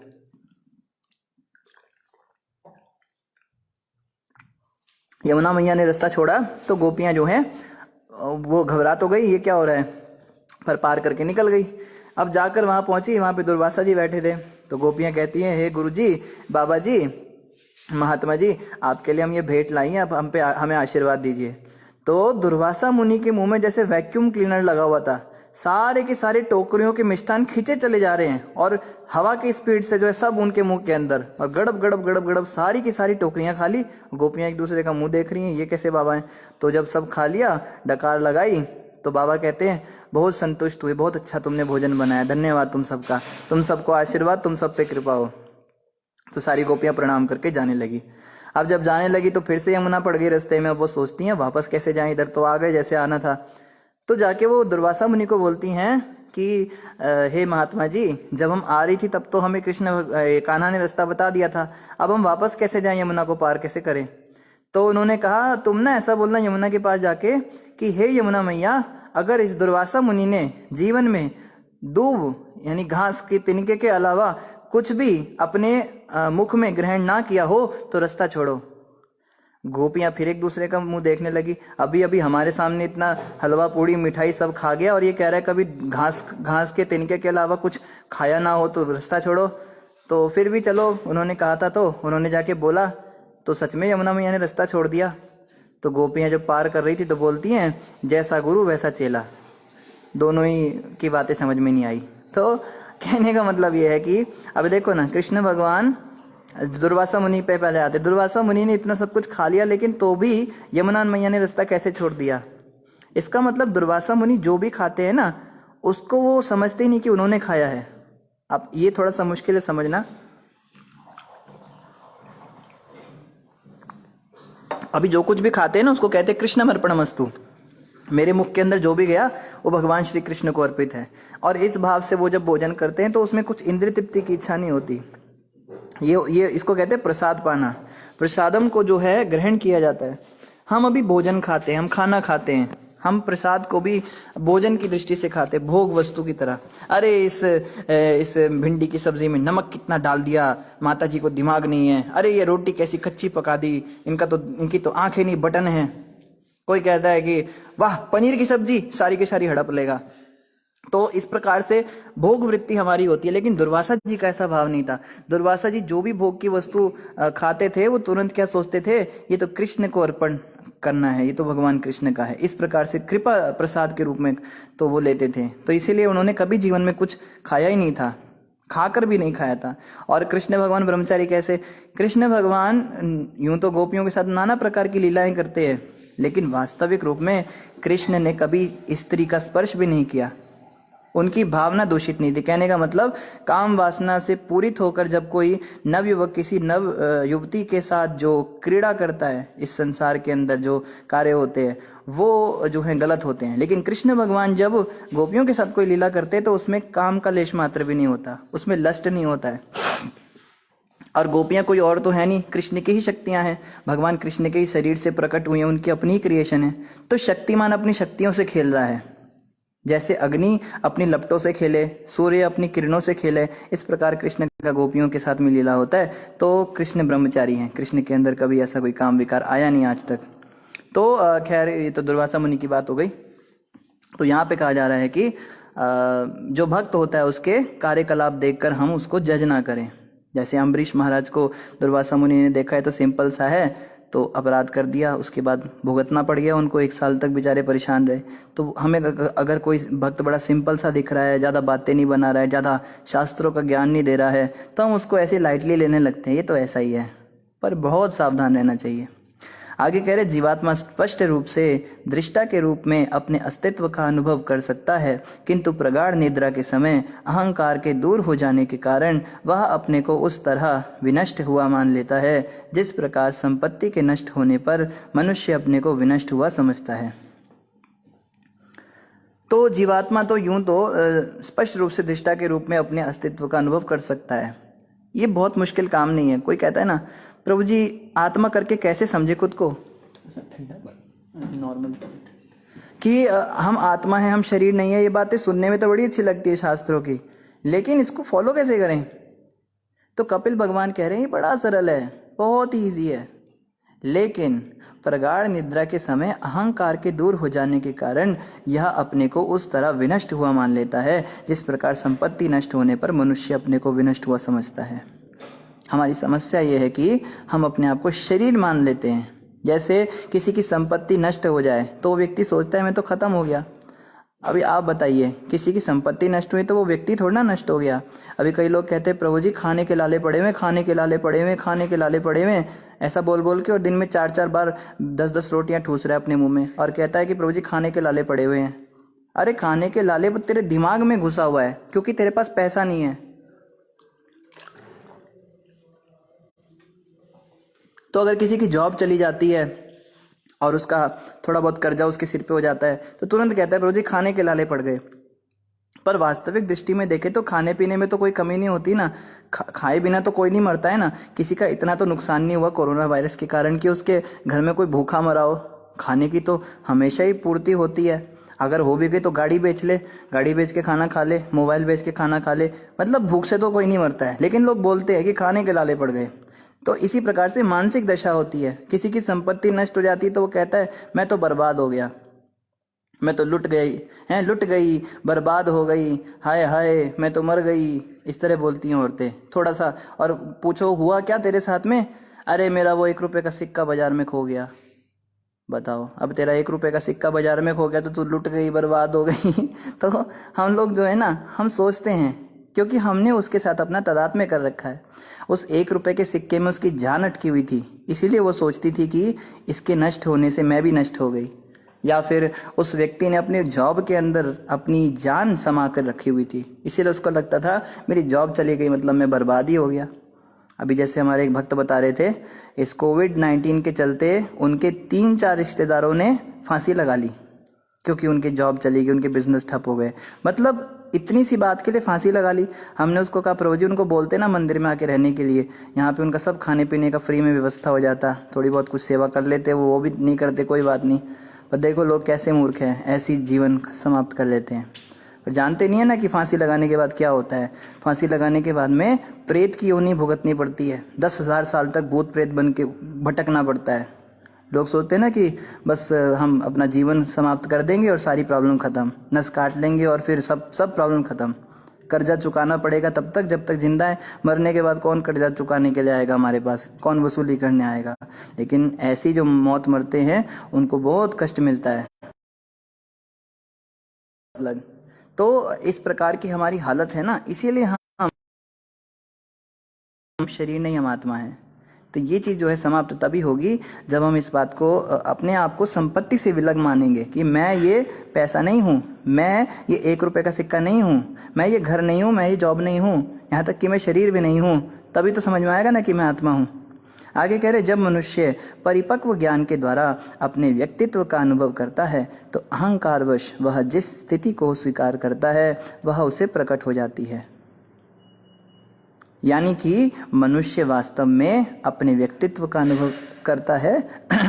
यमुना मैया ने रास्ता छोड़ा तो गोपियाँ जो हैं वो घबरा तो गई, ये क्या हो रहा है, पर पार करके निकल गई। अब जाकर वहाँ पहुँची, वहाँ पे दुर्वासा जी बैठे थे। तो गोपियाँ कहती हैं, हे गुरु जी, बाबा जी, महात्मा जी, आपके लिए हम ये भेंट लाई हैं, अब हमें आशीर्वाद दीजिए। तो दुर्वासा मुनि के मुंह में जैसे वैक्यूम क्लीनर लगा हुआ था, सारे के सारे टोकरियों के मिष्ठान खींचे चले जा रहे हैं और हवा की स्पीड से जो है सब उनके मुंह के अंदर, और गड़ब गड़ब गड़ब गड़ब सारी की सारी टोकरियां खाली। गोपियां एक दूसरे का मुंह देख रही हैं, ये कैसे बाबा हैं। तो जब सब खा लिया, डकार लगाई, तो बाबा कहते हैं, बहुत संतुष्ट हुए, बहुत अच्छा तुमने भोजन बनाया, धन्यवाद तुम सबका, तुम सबको आशीर्वाद, तुम सब पे कृपा हो। तो सारी गोपियां प्रणाम करके जाने लगी। अब जब जाने लगी तो फिर से यमुना पड़ गई रास्ते में। अब वो सोचती हैं वापस कैसे जाएं, इधर तो आ गए जैसे आना था। तो जाके वो दुर्वासा मुनि को बोलती हैं कि हे महात्मा जी, जब हम आ रही थी तब तो हमें कान्हा ने रास्ता बता दिया था, अब हम वापस कैसे जाएं, यमुना को पार कैसे करें। तो उन्होंने कहा, तुम ना ऐसा बोलना यमुना के पास जाके कि हे यमुना मैया, अगर इस दुर्वासा मुनि ने जीवन में दूब यानी घास के तिनके के अलावा कुछ भी अपने मुख में ग्रहण ना किया हो तो रास्ता छोड़ो। गोपियां फिर एक दूसरे का मुंह देखने लगी। अभी अभी हमारे सामने इतना हलवा पूड़ी मिठाई सब खा गया और ये कह रहा है कभी घास के तिनके के अलावा कुछ खाया ना हो तो रास्ता छोड़ो। तो फिर भी चलो, उन्होंने कहा था तो उन्होंने जाके बोला, तो सच में यमुना मैया ने रास्ता छोड़ दिया। तो गोपियां जब पार कर रही थी तो बोलती हैं, जैसा गुरु वैसा चेला। दोनों ही की बातें समझ में नहीं आई। तो कहने का मतलब ये है कि अब देखो ना, कृष्ण भगवान दुर्वासा मुनि पे पहले आते। दुर्वासा मुनि ने इतना सब कुछ खा लिया, लेकिन तो भी यमुना मैया ने रास्ता कैसे छोड़ दिया। इसका मतलब दुर्वासा मुनि जो भी खाते हैं ना, उसको वो समझते ही नहीं कि उन्होंने खाया है। अब ये थोड़ा सा मुश्किल है समझना। अभी जो कुछ भी खाते हैं ना, उसको कहते हैं कृष्णमर्पणमस्तु, मेरे मुख के अंदर जो भी गया वो भगवान श्री कृष्ण को अर्पित है। और इस भाव से वो जब भोजन करते हैं तो उसमें कुछ इंद्रिय तृप्ति की इच्छा नहीं होती। ये इसको कहते हैं प्रसाद पाना। प्रसादम को जो है ग्रहण किया जाता है। हम अभी भोजन खाते हैं, हम खाना खाते हैं, हम प्रसाद को भी भोजन की दृष्टि से खाते हैं, भोग वस्तु की तरह। अरे इस भिंडी की सब्जी में नमक कितना डाल दिया, माता जी को दिमाग नहीं है। अरे ये रोटी कैसी कच्ची पका दी, इनकी तो आंखें नहीं बटन है। कोई कहता है कि वाह पनीर की सब्जी, सारी की सारी हड़प लेगा। तो इस प्रकार से भोग वृत्ति हमारी होती है। लेकिन दुर्वासा जी का ऐसा भाव नहीं था। दुर्वासा जी जो भी भोग की वस्तु खाते थे, वो तुरंत क्या सोचते थे, ये तो कृष्ण को अर्पण करना है, ये तो भगवान कृष्ण का है। इस प्रकार से कृपा प्रसाद के रूप में तो वो लेते थे। तो इसीलिए उन्होंने कभी जीवन में कुछ खाया ही नहीं था, खाकर भी नहीं खाया था। और कृष्ण भगवान ब्रह्मचारी कैसे? कृष्ण भगवान यूं तो गोपियों के साथ नाना प्रकार की लीलाएं करते हैं, लेकिन वास्तविक रूप में कृष्ण ने कभी स्त्री का स्पर्श भी नहीं किया। उनकी भावना दूषित नहीं थी। कहने का मतलब, काम वासना से पूरित होकर जब कोई नवयुवक किसी नव युवती के साथ जो क्रीड़ा करता है, इस संसार के अंदर जो कार्य होते हैं वो जो है गलत होते हैं। लेकिन कृष्ण भगवान जब गोपियों के साथ कोई लीला करते हैं तो उसमें काम का लेश मात्र भी नहीं होता, उसमें लस्ट नहीं होता है। और गोपियां कोई और तो है नहीं, कृष्ण की ही शक्तियां हैं, भगवान कृष्ण के ही शरीर से प्रकट हुई हैं, उनकी अपनी ही क्रिएशन है। तो शक्तिमान अपनी शक्तियों से खेल रहा है। जैसे अग्नि अपनी लपटों से खेले, सूर्य अपनी किरणों से खेले, इस प्रकार कृष्ण का गोपियों के साथ में लीला होता है। तो कृष्ण ब्रह्मचारी हैं, कृष्ण के अंदर कभी ऐसा कोई काम विकार आया नहीं आज तक। तो खैर, ये तो दुर्वासा मुनि की बात हो गई। तो यहाँ पे कहा जा रहा है कि जो भक्त होता है उसके कार्यकलाप देखकर हम उसको जज ना करें। जैसे अम्बरीश महाराज को दुर्वासा मुनि ने देखा है तो सिंपल सा है, तो अपराध कर दिया, उसके बाद भुगतना पड़ गया उनको, 1 साल तक बेचारे परेशान रहे। तो हमें अगर कोई भक्त बड़ा सिंपल सा दिख रहा है, ज़्यादा बातें नहीं बना रहा है, ज़्यादा शास्त्रों का ज्ञान नहीं दे रहा है, तो हम उसको ऐसे लाइटली लेने लगते हैं, ये तो ऐसा ही है। पर बहुत सावधान रहना चाहिए। आगे कह रहे, जीवात्मा स्पष्ट रूप से दृष्टा के रूप में अपने अस्तित्व का अनुभव कर सकता है, किंतु प्रगाढ़ निद्रा के समय अहंकार के दूर हो जाने के कारण वह अपने को उस तरह विनष्ट हुआ मान लेता है जिस प्रकार संपत्ति के नष्ट होने पर मनुष्य अपने को विनष्ट हुआ समझता है। तो जीवात्मा तो यूं तो स्पष्ट रूप से दृष्टा के रूप में अपने अस्तित्व का अनुभव कर सकता है। ये बहुत मुश्किल काम नहीं है। कोई कहता है ना, प्रभु जी आत्मा करके कैसे समझे खुद को, नॉर्मल, कि हम आत्मा है, हम शरीर नहीं है। ये बातें सुनने में तो बड़ी अच्छी लगती है शास्त्रों की, लेकिन इसको फॉलो कैसे करें? तो कपिल भगवान कह रहे हैं ये बड़ा सरल है, बहुत ही ईजी है। लेकिन प्रगाढ़ निद्रा के समय अहंकार के दूर हो जाने के कारण यह अपने को उस तरह विनष्ट हुआ मान लेता है जिस प्रकार संपत्ति नष्ट होने पर मनुष्य अपने को विनष्ट हुआ समझता है। हमारी समस्या यह है कि हम अपने आप को शरीर मान लेते हैं। जैसे किसी की संपत्ति नष्ट हो जाए तो वो व्यक्ति सोचता है मैं तो खत्म हो गया। अभी आप बताइए, किसी की संपत्ति नष्ट हुई तो वो व्यक्ति थोड़ा ना नष्ट हो गया। अभी कई लोग कहते हैं प्रभु जी खाने के लाले पड़े हुए, खाने के लाले पड़े हुए, खाने के लाले पड़े हुए, ऐसा बोल बोल के और दिन में 4-4 बार 10-10 रोटियां ठूस रहा है अपने मुंह में और कहता है कि प्रभु जी खाने के लाले पड़े हुए हैं। अरे खाने के लाले तेरे दिमाग में घुसा हुआ है क्योंकि तेरे पास पैसा नहीं है। तो अगर किसी की जॉब चली जाती है और उसका थोड़ा बहुत कर्जा उसके सिर पे हो जाता है तो तुरंत कहता है प्रभु जी खाने के लाले पड़ गए। पर वास्तविक दृष्टि में देखें तो खाने पीने में तो कोई कमी नहीं होती ना। खाए बिना तो कोई नहीं मरता है ना। किसी का इतना तो नुकसान नहीं हुआ कोरोना वायरस के कारण कि उसके घर में कोई भूखा मरा हो। खाने की तो हमेशा ही पूर्ति होती है। अगर हो भी गई तो गाड़ी बेच ले, गाड़ी बेच के खाना खा ले, मोबाइल बेच के खाना खा ले, मतलब भूख से तो कोई नहीं मरता है। लेकिन लोग बोलते हैं कि खाने के लाले पड़ गए। तो इसी प्रकार से मानसिक दशा होती है। किसी की संपत्ति नष्ट हो जाती है तो वो कहता है मैं तो बर्बाद हो गया, मैं तो लुट गई, बर्बाद हो गई, हाय हाय मैं तो मर गई। इस तरह बोलती हैं औरतें। थोड़ा सा और पूछो हुआ क्या तेरे साथ में, अरे मेरा वो 1 रुपए का सिक्का बाजार में खो गया। बताओ, अब तेरा 1 रुपए का सिक्का बाजार में खो गया तो तू लुट गई, बर्बाद हो गई। तो हम लोग जो है ना, हम सोचते हैं क्योंकि हमने उसके साथ अपना तादात्म्य कर रखा है। उस 1 रुपए के सिक्के में उसकी जान अटकी हुई थी, इसीलिए वो सोचती थी कि इसके नष्ट होने से मैं भी नष्ट हो गई। या फिर उस व्यक्ति ने अपने जॉब के अंदर अपनी जान समा कर रखी हुई थी, इसीलिए उसको लगता था मेरी जॉब चली गई मतलब मैं बर्बाद ही हो गया। अभी जैसे हमारे एक भक्त बता रहे थे, इस कोविड-19 के चलते उनके 3-4 रिश्तेदारों ने फांसी लगा ली क्योंकि उनकी जॉब चली गई, उनके बिजनेस ठप हो गए। मतलब इतनी सी बात के लिए फांसी लगा ली। हमने उसको कहा प्रभु जी उनको बोलते ना मंदिर में आके रहने के लिए, यहाँ पे उनका सब खाने पीने का फ्री में व्यवस्था हो जाता, थोड़ी बहुत कुछ सेवा कर लेते, वो भी नहीं करते, कोई बात नहीं। पर देखो लोग कैसे मूर्ख हैं, ऐसी जीवन समाप्त कर लेते हैं। पर जानते नहीं है ना कि फांसी लगाने के बाद क्या होता है। फांसी लगाने के बाद में प्रेत की योनि भुगतनी पड़ती है। 10,000 साल तक भूत प्रेत बन के भटकना पड़ता है। लोग सोचते हैं ना कि बस हम अपना जीवन समाप्त कर देंगे और सारी प्रॉब्लम खत्म, नस काट लेंगे और फिर सब प्रॉब्लम खत्म। कर्जा चुकाना पड़ेगा तब तक जब तक जिंदा है, मरने के बाद कौन कर्जा चुकाने के लिए आएगा हमारे पास, कौन वसूली करने आएगा। लेकिन ऐसी जो मौत मरते हैं उनको बहुत कष्ट मिलता है। तो इस प्रकार की हमारी हालत है ना, इसीलिए हम शरीर नहीं, हम आत्मा है। तो ये चीज़ जो है समाप्त तभी होगी जब हम इस बात को, अपने आप को संपत्ति से विलग मानेंगे कि मैं ये पैसा नहीं हूँ, मैं ये 1 रुपए का सिक्का नहीं हूँ, मैं ये घर नहीं हूँ, मैं ये जॉब नहीं हूँ, यहाँ तक कि मैं शरीर भी नहीं हूँ। तभी तो समझ में आएगा ना कि मैं आत्मा हूँ। आगे कह रहे, जब मनुष्य परिपक्व ज्ञान के द्वारा अपने व्यक्तित्व का अनुभव करता है तो अहंकारवश वह जिस स्थिति को स्वीकार करता है वह उसे प्रकट हो जाती है। यानी कि मनुष्य वास्तव में अपने व्यक्तित्व का अनुभव करता है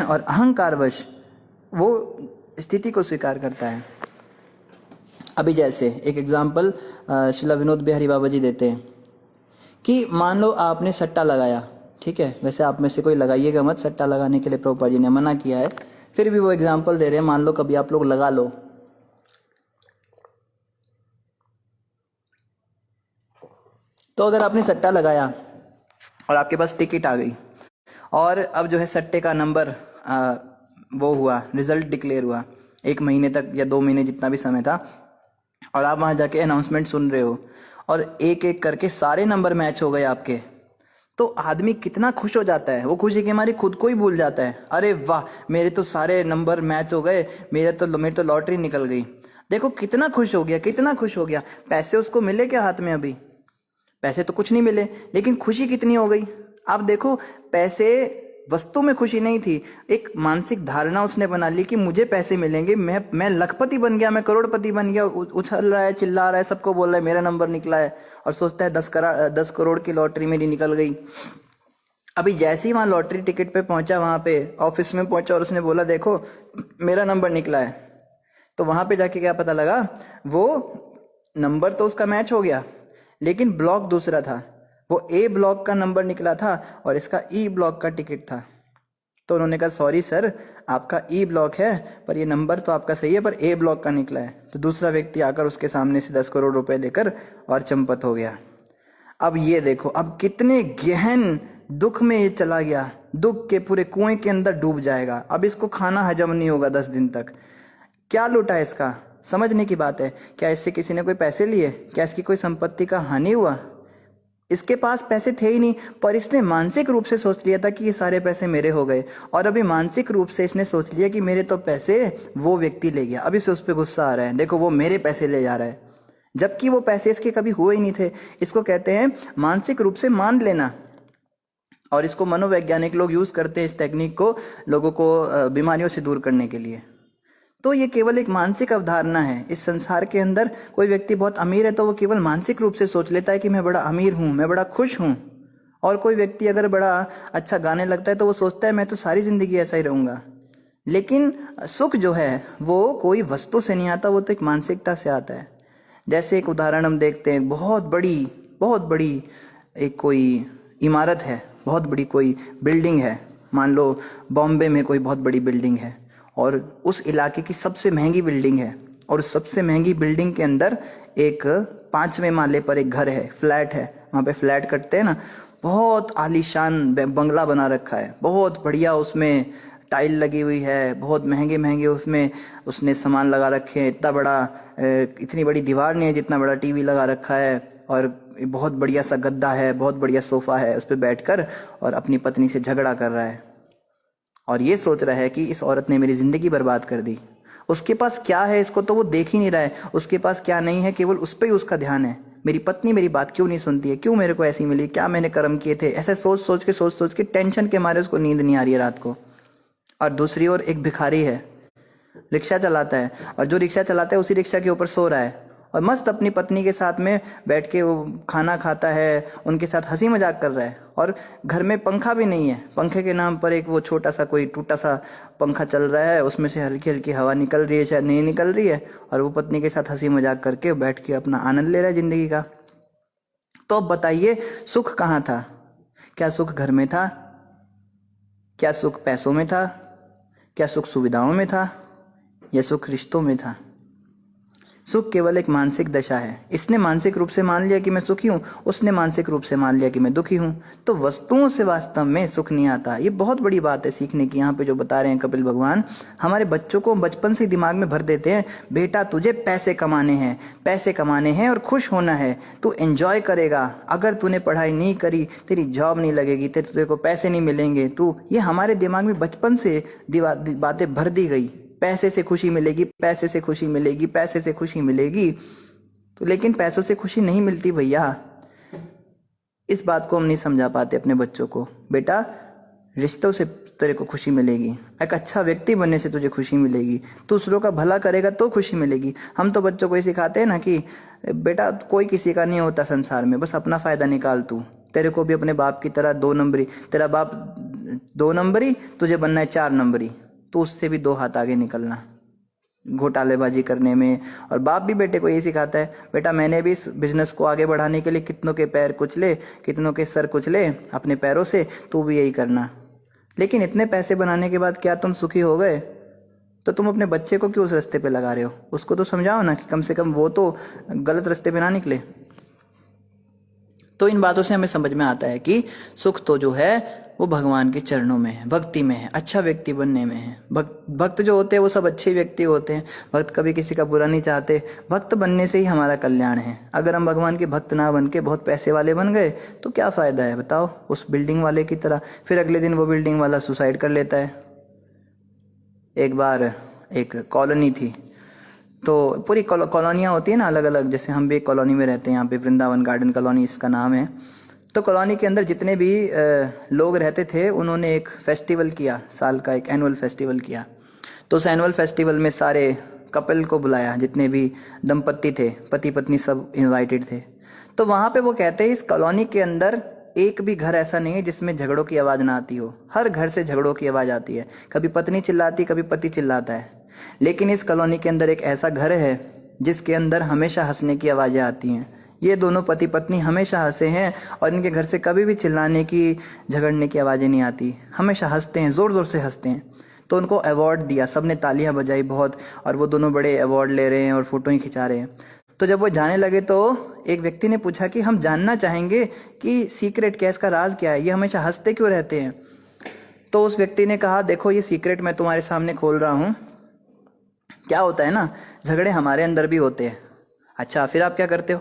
और अहंकारवश वो स्थिति को स्वीकार करता है। अभी जैसे एक एग्जाम्पल श्रीला विनोद बिहारी बाबा जी देते हैं कि मान लो आपने सट्टा लगाया, ठीक है, वैसे आप में से कोई लगाइएगा मत, सट्टा लगाने के लिए प्रभुपाद जी ने मना किया है, फिर भी वो एग्जाम्पल दे रहे हैं। मान लो कभी आप लोग लगा लो, तो अगर आपने सट्टा लगाया और आपके पास टिकट आ गई और अब जो है सट्टे का नंबर वो हुआ, रिजल्ट डिक्लेयर हुआ 1 महीने तक या 2 महीने जितना भी समय था, और आप वहाँ जाके अनाउंसमेंट सुन रहे हो और एक एक करके सारे नंबर मैच हो गए आपके, तो आदमी कितना खुश हो जाता है। वो खुशी के मारे खुद को ही भूल जाता है। अरे वाह, मेरे तो सारे नंबर मैच हो गए, मेरी तो लॉटरी निकल गई। देखो कितना खुश हो गया, कितना खुश हो गया। पैसे उसको मिले क्या हाथ में? अभी पैसे तो कुछ नहीं मिले, लेकिन खुशी कितनी हो गई। आप देखो, पैसे वस्तु में खुशी नहीं थी, एक मानसिक धारणा उसने बना ली कि मुझे पैसे मिलेंगे, मैं लखपति बन गया, मैं करोड़पति बन गया। उछल रहा है, चिल्ला रहा है, सबको बोल रहा है मेरा नंबर निकला है, और सोचता है 10 करोड़ की लॉटरी मेरी निकल गई। अभी जैसे ही वहां लॉटरी टिकट पे पहुंचा, वहां पे ऑफिस में पहुंचा और उसने बोला देखो मेरा नंबर निकला है, तो वहां पे जाके क्या पता लगा, वो नंबर तो उसका मैच हो गया लेकिन ब्लॉक दूसरा था। वो ए ब्लॉक का नंबर निकला था और इसका ई ब्लॉक का टिकट था। तो उन्होंने कहा सॉरी सर, आपका ई ब्लॉक है, पर ये नंबर तो आपका सही है पर ए ब्लॉक का निकला है। तो दूसरा व्यक्ति आकर उसके सामने से 10 करोड़ रुपए लेकर और चंपत हो गया। अब ये देखो, अब कितने गहन दुख में ये चला गया, दुख के पूरे कुएं के अंदर डूब जाएगा। अब इसको खाना हजम नहीं होगा 10 दिन तक। क्या लूटा इसका? समझने की बात है। क्या इससे किसी ने कोई पैसे लिए? क्या इसकी कोई संपत्ति का हानि हुआ? इसके पास पैसे थे ही नहीं, पर इसने मानसिक रूप से सोच लिया था कि ये सारे पैसे मेरे हो गए, और अभी मानसिक रूप से इसने सोच लिया कि मेरे तो पैसे वो व्यक्ति ले गया। अभी से उस पर गुस्सा आ रहा है, देखो वो मेरे पैसे ले जा रहा है, जबकि वो पैसे इसके कभी हुए ही नहीं थे। इसको कहते हैं मानसिक रूप से मान लेना। और इसको मनोवैज्ञानिक लोग यूज करते हैं इस टेक्निक को, लोगों को बीमारियों से दूर करने के लिए। तो ये केवल एक मानसिक अवधारणा है। इस संसार के अंदर कोई व्यक्ति बहुत अमीर है तो वो केवल मानसिक रूप से सोच लेता है कि मैं बड़ा अमीर हूँ, मैं बड़ा खुश हूँ। और कोई व्यक्ति अगर बड़ा अच्छा गाने लगता है तो वो सोचता है मैं तो सारी जिंदगी ऐसा ही रहूँगा। लेकिन सुख जो है वो कोई वस्तु से नहीं आता, वो तो एक मानसिकता से आता है। जैसे एक उदाहरण हम देखते हैं, बहुत बड़ी एक कोई इमारत है, बहुत बड़ी कोई बिल्डिंग है। मान लो बॉम्बे में कोई बहुत बड़ी बिल्डिंग है और उस इलाके की सबसे महंगी बिल्डिंग है, और उस सबसे महंगी बिल्डिंग के अंदर एक 5वें माले पर एक घर है, फ्लैट है। वहाँ पे फ्लैट कटते हैं ना, बहुत आलीशान बंगला बना रखा है, बहुत बढ़िया, उसमें टाइल लगी हुई है, बहुत महंगे महंगे उसमें उसने सामान लगा रखे हैं। इतना बड़ा, इतनी बड़ी दीवार नहीं है जितना बड़ा टीवी लगा रखा है, और बहुत बढ़िया सा गद्दा है, बहुत बढ़िया सोफा है, उस पर बैठकर और अपनी पत्नी से झगड़ा कर रहा है। और ये सोच रहा है कि इस औरत ने मेरी जिंदगी बर्बाद कर दी। उसके पास क्या है इसको तो वो देख ही नहीं रहा है, उसके पास क्या नहीं है, केवल उस पर ही उसका ध्यान है। मेरी पत्नी मेरी बात क्यों नहीं सुनती है, क्यों मेरे को ऐसी मिली, क्या मैंने कर्म किए थे, ऐसे सोच सोच के टेंशन के मारे उसको नींद नहीं आ रही है रात को। और दूसरी ओर एक भिखारी है, रिक्शा चलाता है, और जो रिक्शा चलाता है उसी रिक्शा के ऊपर सो रहा है और मस्त अपनी पत्नी के साथ में बैठ के वो खाना खाता है, उनके साथ हंसी मजाक कर रहा है। और घर में पंखा भी नहीं है, पंखे के नाम पर एक वो छोटा सा कोई टूटा सा पंखा चल रहा है, उसमें से हल्की हल्की हवा निकल रही है, शायद नहीं निकल रही है, और वो पत्नी के साथ हंसी मजाक करके बैठ के अपना आनंद ले रहा है जिंदगी का। तो अब बताइए सुख कहाँ था? क्या सुख घर में था? क्या सुख पैसों में था? क्या सुख सुविधाओं में था? या सुख रिश्तों में था? सुख केवल एक मानसिक दशा है। इसने मानसिक रूप से मान लिया कि मैं सुखी हूँ, उसने मानसिक रूप से मान लिया कि मैं दुखी हूँ। तो वस्तुओं से वास्तव में सुख नहीं आता। ये बहुत बड़ी बात है सीखने की। यहाँ पे जो बता रहे हैं कपिल भगवान, हमारे बच्चों को बचपन से दिमाग में भर देते हैं, बेटा तुझे पैसे कमाने हैं, पैसे कमाने हैं और खुश होना है, तू एंजॉय करेगा। अगर तूने पढ़ाई नहीं करी, तेरी जॉब नहीं लगेगी, तेरे को पैसे नहीं मिलेंगे, ये हमारे दिमाग में बचपन से बातें भर दी गई। पैसे से खुशी मिलेगी, पैसे से खुशी मिलेगी, पैसे से खुशी मिलेगी। तो लेकिन पैसों से खुशी नहीं मिलती भैया। इस बात को हम नहीं समझा पाते अपने बच्चों को। बेटा रिश्तों से तेरे को खुशी मिलेगी, एक अच्छा व्यक्ति बनने से तुझे खुशी मिलेगी, दूसरों का भला करेगा तो खुशी मिलेगी। हम तो बच्चों को ये सिखाते हैं ना कि बेटा कोई किसी का नहीं होता संसार में, बस अपना फायदा निकाल तू। तेरे को भी अपने बाप की तरह 2 नंबरी, तेरा बाप 2 नंबरी, तुझे बनना है 4 नंबरी, तो उससे भी 2 हाथ आगे निकलना घोटालेबाजी करने में। और बाप भी बेटे को यही सिखाता है, बेटा मैंने भी इस बिजनेस को आगे बढ़ाने के लिए कितनों के पैर कुचले, कितनों के सर कुचले अपने पैरों से, तू भी यही करना। लेकिन इतने पैसे बनाने के बाद क्या तुम सुखी हो गए? तो तुम अपने बच्चे को क्यों उस रास्ते पे लगा रहे हो? उसको तो समझाओ ना कि कम से कम वो तो गलत रास्ते पे ना निकले। तो इन बातों से हमें समझ में आता है कि सुख तो जो है वो भगवान के चरणों में है, भक्ति में है, अच्छा व्यक्ति बनने में है। भक्त जो होते हैं वो सब अच्छे व्यक्ति होते हैं। भक्त कभी किसी का बुरा नहीं चाहते। भक्त बनने से ही हमारा कल्याण है। अगर हम भगवान के भक्त ना बन के बहुत पैसे वाले बन गए तो क्या फ़ायदा है बताओ? उस बिल्डिंग वाले की तरह फिर अगले दिन वो बिल्डिंग वाला सुसाइड कर लेता है। एक बार एक कॉलोनी थी, तो पूरी कॉलोनियाँ होती है ना अलग अलग, जैसे हम भी एक कॉलोनी में रहते हैं, यहाँ पे वृंदावन गार्डन कॉलोनी इसका नाम है। तो कॉलोनी के अंदर जितने भी लोग रहते थे उन्होंने एक फेस्टिवल किया, साल का एक एनुअल फेस्टिवल किया। तो उस एनुअल फेस्टिवल में सारे कपल को बुलाया, जितने भी दंपत्ति थे, पति पत्नी सब इनवाइटेड थे। तो वहाँ पे वो कहते हैं इस कॉलोनी के अंदर एक भी घर ऐसा नहीं है जिसमें झगड़ों की आवाज़ ना आती हो। हर घर से झगड़ों की आवाज़ आती है, कभी पत्नी चिल्लाती, कभी पति चिल्लाता है। लेकिन इस कॉलोनी के अंदर एक ऐसा घर है जिसके अंदर हमेशा हंसने की आवाज़ें आती हैं। ये दोनों पति पत्नी हमेशा हंसे हैं और इनके घर से कभी भी चिल्लाने की, झगड़ने की आवाज़ें नहीं आती, हमेशा हंसते हैं, ज़ोर ज़ोर से हंसते हैं। तो उनको अवार्ड दिया, सबने तालियां बजाई बहुत, और वो दोनों बड़े अवार्ड ले रहे हैं और फोटो ही खिंचा रहे हैं। तो जब वो जाने लगे तो एक व्यक्ति ने पूछा कि हम जानना चाहेंगे कि सीक्रेट क्या है, इसका राज क्या है, ये हमेशा हंसते क्यों रहते हैं। तो उस व्यक्ति ने कहा, देखो ये सीक्रेट मैं तुम्हारे सामने खोल रहा हूँ। क्या होता है ना, झगड़े हमारे अंदर भी होते हैं। अच्छा, फिर आप क्या करते हो?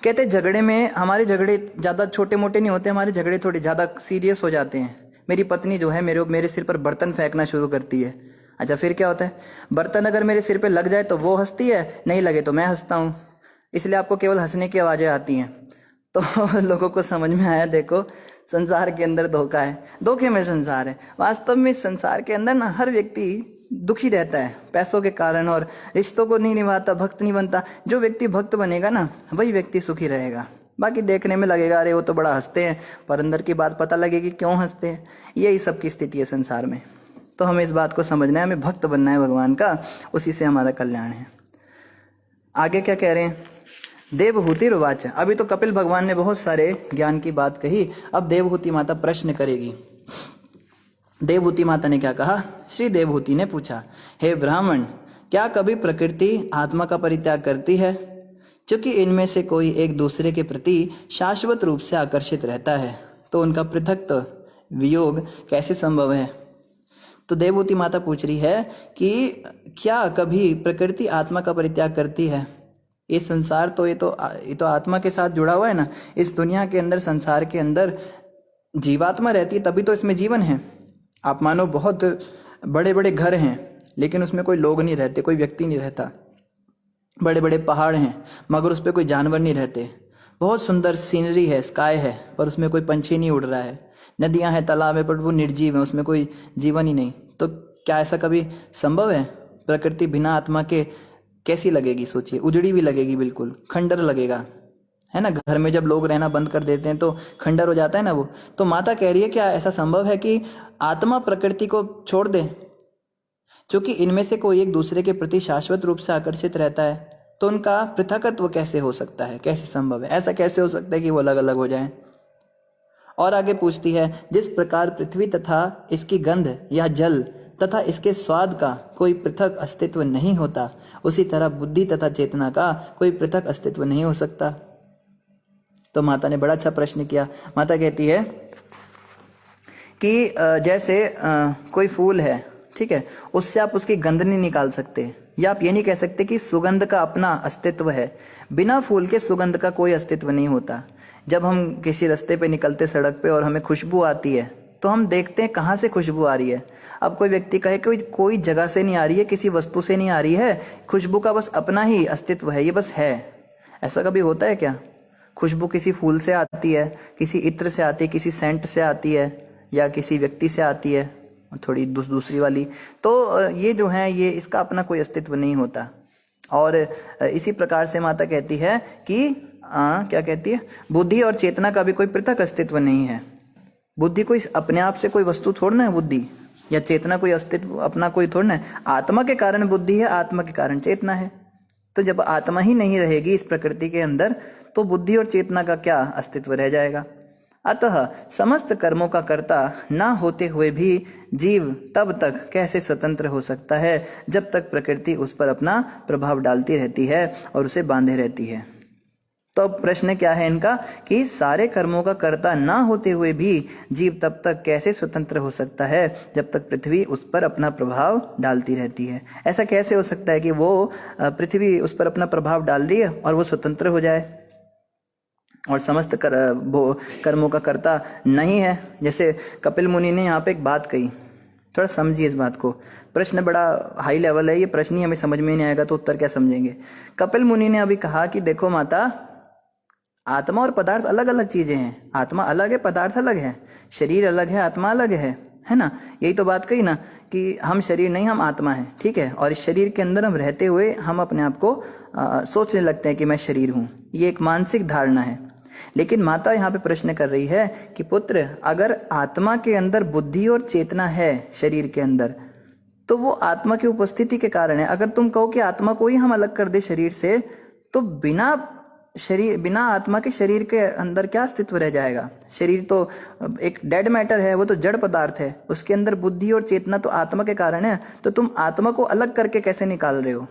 कहते झगड़े में, हमारे झगड़े ज़्यादा छोटे मोटे नहीं होते, हमारे झगड़े थोड़े ज़्यादा सीरियस हो जाते हैं। मेरी पत्नी जो है मेरे सिर पर बर्तन फेंकना शुरू करती है। अच्छा, फिर क्या होता है? बर्तन अगर मेरे सिर पे लग जाए तो वो हंसती है, नहीं लगे तो मैं हंसता हूँ। इसलिए आपको केवल हंसने की आवाज़ें आती हैं। तो लोगों को समझ में आया, देखो संसार के अंदर धोखा है, धोखे में संसार है। वास्तव में इस संसार के अंदर ना हर व्यक्ति दुखी रहता है पैसों के कारण, और रिश्तों को नहीं निभाता, भक्त नहीं बनता। जो व्यक्ति भक्त बनेगा ना, वही व्यक्ति सुखी रहेगा। बाकी देखने में लगेगा अरे वो तो बड़ा हंसते हैं, पर अंदर की बात पता लगेगी क्यों हंसते हैं। यही सब की स्थिति है संसार में। तो हमें इस बात को समझना है, हमें भक्त बनना है भगवान का, उसी से हमारा कल्याण है। आगे क्या कह रहे हैं? देवहूति रुवाच। अभी तो कपिल भगवान ने बहुत सारे ज्ञान की बात कही, अब देवहूति माता प्रश्न करेगी। देवहूति माता ने क्या कहा? श्री देवहूति ने पूछा, हे ब्राह्मण, क्या कभी प्रकृति आत्मा का परित्याग करती है? क्योंकि इनमें से कोई एक दूसरे के प्रति शाश्वत रूप से आकर्षित रहता है, तो उनका पृथक वियोग कैसे संभव है? तो देवहूति माता पूछ रही है कि क्या कभी प्रकृति आत्मा का परित्याग करती है? ये संसार तो ये तो आत्मा के साथ जुड़ा हुआ है ना। इस दुनिया के अंदर, संसार के अंदर जीवात्मा रहती है, तभी तो इसमें जीवन है। आप मानो बहुत बड़े बड़े घर हैं, लेकिन उसमें कोई लोग नहीं रहते, कोई व्यक्ति नहीं रहता। बड़े बड़े पहाड़ हैं, मगर उस पर कोई जानवर नहीं रहते। बहुत सुंदर सीनरी है, स्काई है, पर उसमें कोई पंछी नहीं उड़ रहा है। नदियां हैं, तालाब है, पर वो निर्जीव है, उसमें कोई जीवन ही नहीं। तो क्या ऐसा कभी संभव है? प्रकृति बिना आत्मा के कैसी लगेगी? सोचिए, उजड़ी भी लगेगी, बिल्कुल खंडर लगेगा, है ना। घर में जब लोग रहना बंद कर देते हैं तो खंडर हो जाता है ना वो। तो माता कह रही है, क्या ऐसा संभव है कि आत्मा प्रकृति को छोड़ दे? क्योंकि इनमें से कोई एक दूसरे के प्रति शाश्वत रूप से आकर्षित रहता है, तो उनका पृथकत्व कैसे हो सकता है? कैसे संभव है? ऐसा कैसे हो सकता है कि वो अलग अलग हो जाएं? और आगे पूछती है, जिस प्रकार पृथ्वी तथा इसकी गंध या जल तथा इसके स्वाद का कोई पृथक अस्तित्व नहीं होता, उसी तरह बुद्धि तथा चेतना का कोई पृथक अस्तित्व नहीं हो सकता। तो माता ने बड़ा अच्छा प्रश्न किया। माता कहती है कि जैसे कोई फूल है, ठीक है, उससे आप उसकी गंध नहीं निकाल सकते, या आप ये नहीं कह सकते कि सुगंध का अपना अस्तित्व है। बिना फूल के सुगंध का कोई अस्तित्व नहीं होता। जब हम किसी रास्ते पे निकलते सड़क पे और हमें खुशबू आती है, तो हम देखते हैं कहाँ से खुशबू आ रही है। अब कोई व्यक्ति कहे कोई जगह से नहीं आ रही है, किसी वस्तु से नहीं आ रही है, खुशबू का बस अपना ही अस्तित्व है, ये बस है। ऐसा कभी होता है क्या? खुशबू किसी फूल से आती है, किसी इत्र से आती है, किसी सेंट से आती है, या किसी व्यक्ति से आती है, थोड़ी दूसरी वाली। तो ये जो है, ये इसका अपना कोई अस्तित्व नहीं होता। और इसी प्रकार से माता कहती है कि क्या कहती है? बुद्धि और चेतना का भी कोई पृथक अस्तित्व नहीं है। बुद्धि कोई अपने आप से कोई वस्तु थोड़ना है, बुद्धि या चेतना कोई अस्तित्व अपना कोई थोड़ना है। आत्मा के कारण बुद्धि है, आत्मा के कारण चेतना है। तो जब आत्मा ही नहीं रहेगी इस प्रकृति के अंदर, तो बुद्धि और चेतना का क्या अस्तित्व रह जाएगा? अतः समस्त कर्मों का कर्ता ना होते हुए भी जीव तब तक कैसे स्वतंत्र हो सकता है, जब तक प्रकृति उस पर अपना प्रभाव डालती रहती है और उसे बांधे रहती है। तो प्रश्न क्या है इनका कि सारे कर्मों का कर्ता ना होते हुए भी जीव तब तक कैसे स्वतंत्र हो सकता है, जब तक पृथ्वी उस पर अपना प्रभाव डालती रहती है। ऐसा कैसे हो सकता है कि वो पृथ्वी उस पर अपना प्रभाव डाल रही है और वो स्वतंत्र हो जाए और समस्त कर्मों का कर्ता नहीं है? जैसे कपिल मुनि ने यहाँ पे एक बात कही, थोड़ा समझिए इस बात को। प्रश्न बड़ा हाई लेवल है, ये प्रश्न ही हमें समझ में नहीं आएगा तो उत्तर क्या समझेंगे। कपिल मुनि ने अभी कहा कि देखो माता, आत्मा और पदार्थ अलग अलग चीजें हैं। आत्मा अलग है, पदार्थ अलग है, शरीर अलग है, आत्मा अलग है ना। यही तो बात कही ना कि हम शरीर नहीं, हम आत्मा हैं, ठीक है। और इस शरीर के अंदर हम रहते हुए हम अपने आप को सोचने लगते हैं कि मैं शरीर हूँ। ये एक मानसिक धारणा है। लेकिन माता यहाँ पे प्रश्न कर रही है कि पुत्र, अगर आत्मा के अंदर बुद्धि और चेतना है शरीर के अंदर, तो वो आत्मा की उपस्थिति के कारण है। अगर तुम कहो कि आत्मा को ही हम अलग कर दे शरीर से, तो बिना शरीर, बिना आत्मा के शरीर के अंदर क्या अस्तित्व रह जाएगा? शरीर तो एक डेड मैटर है, वो तो जड़ पदार्थ है, उसके अंदर बुद्धि और चेतना तो आत्मा के कारण है। तो तुम आत्मा को अलग करके कैसे निकाल रहे हो?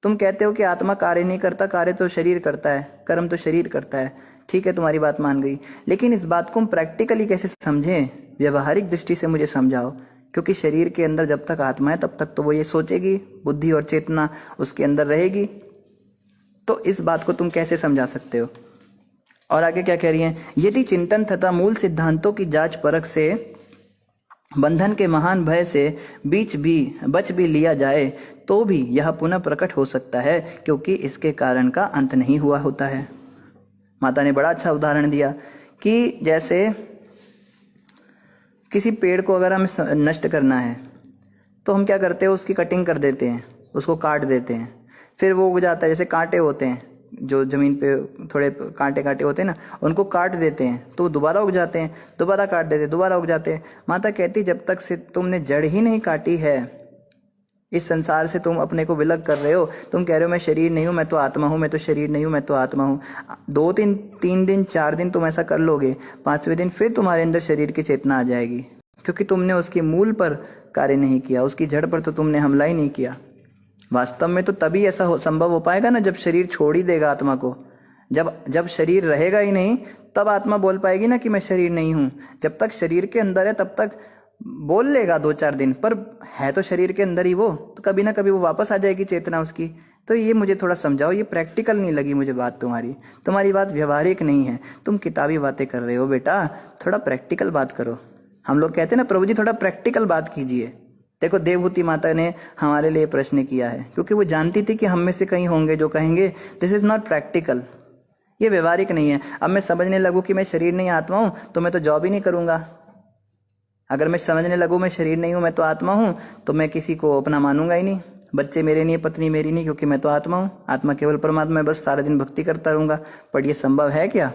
तुम कहते हो कि आत्मा कार्य नहीं करता, कार्य तो शरीर करता है, कर्म तो शरीर करता है। ठीक है, तुम्हारी बात मान गई, लेकिन इस बात को हम प्रैक्टिकली कैसे समझें? व्यवहारिक दृष्टि से मुझे समझाओ, क्योंकि शरीर के अंदर जब तक आत्मा है तब तक तो वो ये सोचेगी, बुद्धि और चेतना उसके अंदर रहेगी। तो इस बात को तुम कैसे समझा सकते हो? और आगे क्या कह रही हैं? यदि चिंतन तथा मूल सिद्धांतों की जांच परख से बंधन के महान भय से बच भी लिया जाए तो भी यह पुनः प्रकट हो सकता है, क्योंकि इसके कारण का अंत नहीं हुआ होता है। माता ने बड़ा अच्छा उदाहरण दिया कि जैसे किसी पेड़ को अगर हमें नष्ट करना है तो हम क्या करते हैं? उसकी कटिंग कर देते हैं, उसको काट देते हैं, फिर वो उग जाता है। जैसे कांटे होते हैं जो जमीन पे थोड़े कांटे कांटे होते हैं ना, उनको काट देते हैं तो दोबारा उग जाते हैं, दोबारा काट देते हैं, दोबारा उग जाते हैं। माता कहती जब तक से तुमने जड़ ही नहीं काटी है, इस संसार से तुम अपने को विलग कर रहे हो। तुम कह रहे हो मैं शरीर नहीं हूँ, मैं तो आत्मा हूँ, मैं तो शरीर नहीं हूँ, मैं तो आत्मा हूँ। 2-3 दिन 4 दिन तुम ऐसा कर लोगे, 5वें दिन फिर तुम्हारे अंदर शरीर की चेतना आ जाएगी, क्योंकि तुमने उसके मूल पर कार्य नहीं किया, उसकी जड़ पर तो तुमने हमला ही नहीं किया। वास्तव में तो तभी ऐसा संभव हो पाएगा ना जब शरीर छोड़ ही देगा आत्मा को। जब शरीर रहेगा ही नहीं तब आत्मा बोल पाएगी ना कि मैं शरीर नहीं हूँ। जब तक शरीर के अंदर है तब तक बोल लेगा 2-4 दिन, पर है तो शरीर के अंदर ही वो, तो कभी ना कभी वो वापस आ जाएगी चेतना उसकी। तो ये मुझे थोड़ा समझाओ, ये प्रैक्टिकल नहीं लगी मुझे बात तुम्हारी बात व्यवहारिक नहीं है। तुम किताबी बातें कर रहे हो बेटा, थोड़ा प्रैक्टिकल बात करो। हम लोग कहते हैं ना प्रभु जी थोड़ा प्रैक्टिकल बात कीजिए। देखो देवभूति माता ने हमारे लिए प्रश्न किया है, क्योंकि वो जानती थी कि हम में से कहीं होंगे जो कहेंगे दिस इज नॉट प्रैक्टिकल, ये व्यवहारिक नहीं है। अब मैं समझने लगूँ कि मैं शरीर नहीं आत्मा हूँ तो मैं तो जॉब ही नहीं करूँगा। अगर मैं समझने लगूँ मैं शरीर नहीं हूँ, मैं तो आत्मा हूँ, तो मैं किसी को अपना मानूंगा ही नहीं। बच्चे मेरे नहीं, पत्नी मेरी नहीं, क्योंकि मैं तो आत्मा हूँ। आत्मा केवल परमात्मा है, बस सारा दिन भक्ति करता रहूँगा। पर ये संभव है क्या?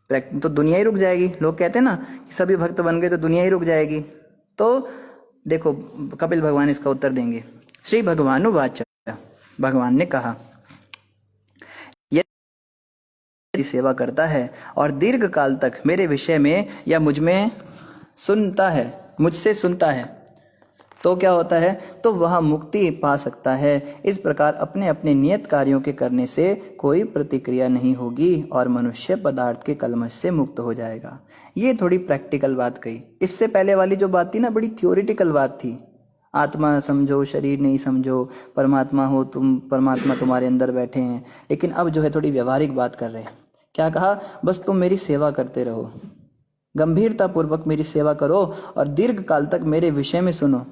तो दुनिया ही रुक जाएगी। लोग कहते हैं ना कि सभी भक्त बन गए तो दुनिया ही रुक जाएगी। तो देखो कपिल भगवान इसका उत्तर देंगे। श्री भगवानुवाच, भगवान ने कहा यदि सेवा करता है और दीर्घ काल तक मेरे विषय में या मुझसे सुनता है तो क्या होता है? तो वह मुक्ति पा सकता है। इस प्रकार अपने अपने नियत कार्यों के करने से कोई प्रतिक्रिया नहीं होगी और मनुष्य पदार्थ के कलमश से मुक्त हो जाएगा। ये थोड़ी प्रैक्टिकल बात कही। इससे पहले वाली जो बात थी ना, बड़ी थ्योरिटिकल बात थी। आत्मा समझो, शरीर नहीं समझो, परमात्मा हो तुम, परमात्मा तुम्हारे अंदर बैठे हैं। लेकिन अब जो है थोड़ी व्यवहारिक बात कर रहे हैं। क्या कहा? बस तुम मेरी सेवा करते रहो, गंभीरता पूर्वक मेरी सेवा करो और दीर्घ काल तक मेरे विषय में सुनो,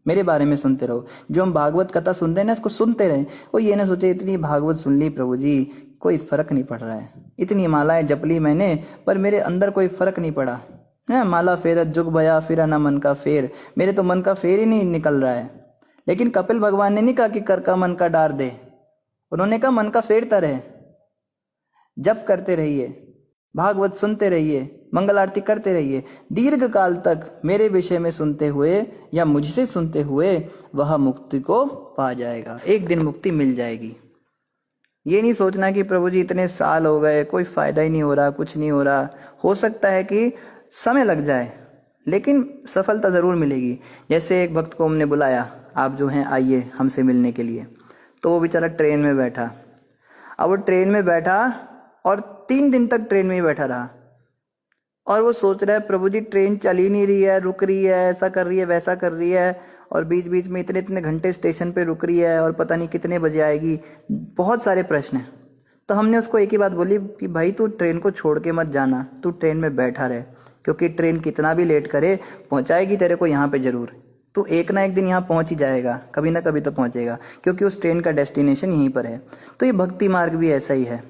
मेरे बारे में सुनते रहो। जो हम भागवत कथा सुन रहे हैं ना, इसको सुनते रहें। वो ये ना सोचे इतनी भागवत सुन ली प्रभु जी, कोई फर्क नहीं पड़ रहा है, इतनी मालाएं जप ली मैंने पर मेरे अंदर कोई फर्क नहीं पड़ा है। माला फेरत जुग भया फिरा ना मन का फेर, मेरे तो मन का फेर ही नहीं निकल रहा है। लेकिन कपिल भगवान ने नहीं कहा कि कर का मन का डार दे, उन्होंने कहा मन का फेरता रहे, जप करते रहिए, भागवत सुनते रहिए, मंगल आरती करते रहिए, दीर्घ काल तक मेरे विषय में सुनते हुए या मुझसे सुनते हुए वह मुक्ति को पा जाएगा। एक दिन मुक्ति मिल जाएगी। ये नहीं सोचना कि प्रभु जी इतने साल हो गए कोई फायदा ही नहीं हो रहा, कुछ नहीं हो रहा। हो सकता है कि समय लग जाए लेकिन सफलता जरूर मिलेगी। जैसे एक भक्त को हमने बुलाया, आप जो हैं आइए हमसे मिलने के लिए, तो वो बेचारा ट्रेन में बैठा। अब वो ट्रेन में बैठा और 3 दिन तक ट्रेन में ही बैठा रहा और वो सोच रहा है प्रभु जी ट्रेन चल ही नहीं रही है, रुक रही है, ऐसा कर रही है, वैसा कर रही है, और बीच बीच में इतने इतने घंटे स्टेशन पे रुक रही है और पता नहीं कितने बजे आएगी। बहुत सारे प्रश्न हैं। तो हमने उसको एक ही बात बोली कि भाई तू ट्रेन को छोड़ के मत जाना, तू ट्रेन में बैठा रहे, क्योंकि ट्रेन कितना भी लेट करे पहुंचाएगी तेरे को यहाँ पे जरूर। तू एक ना एक दिन यहाँ पहुंच ही जाएगा, कभी ना कभी तो पहुंचेगा, क्योंकि उस ट्रेन का डेस्टिनेशन यहीं पर है। तो ये भक्ति मार्ग भी ऐसा ही है।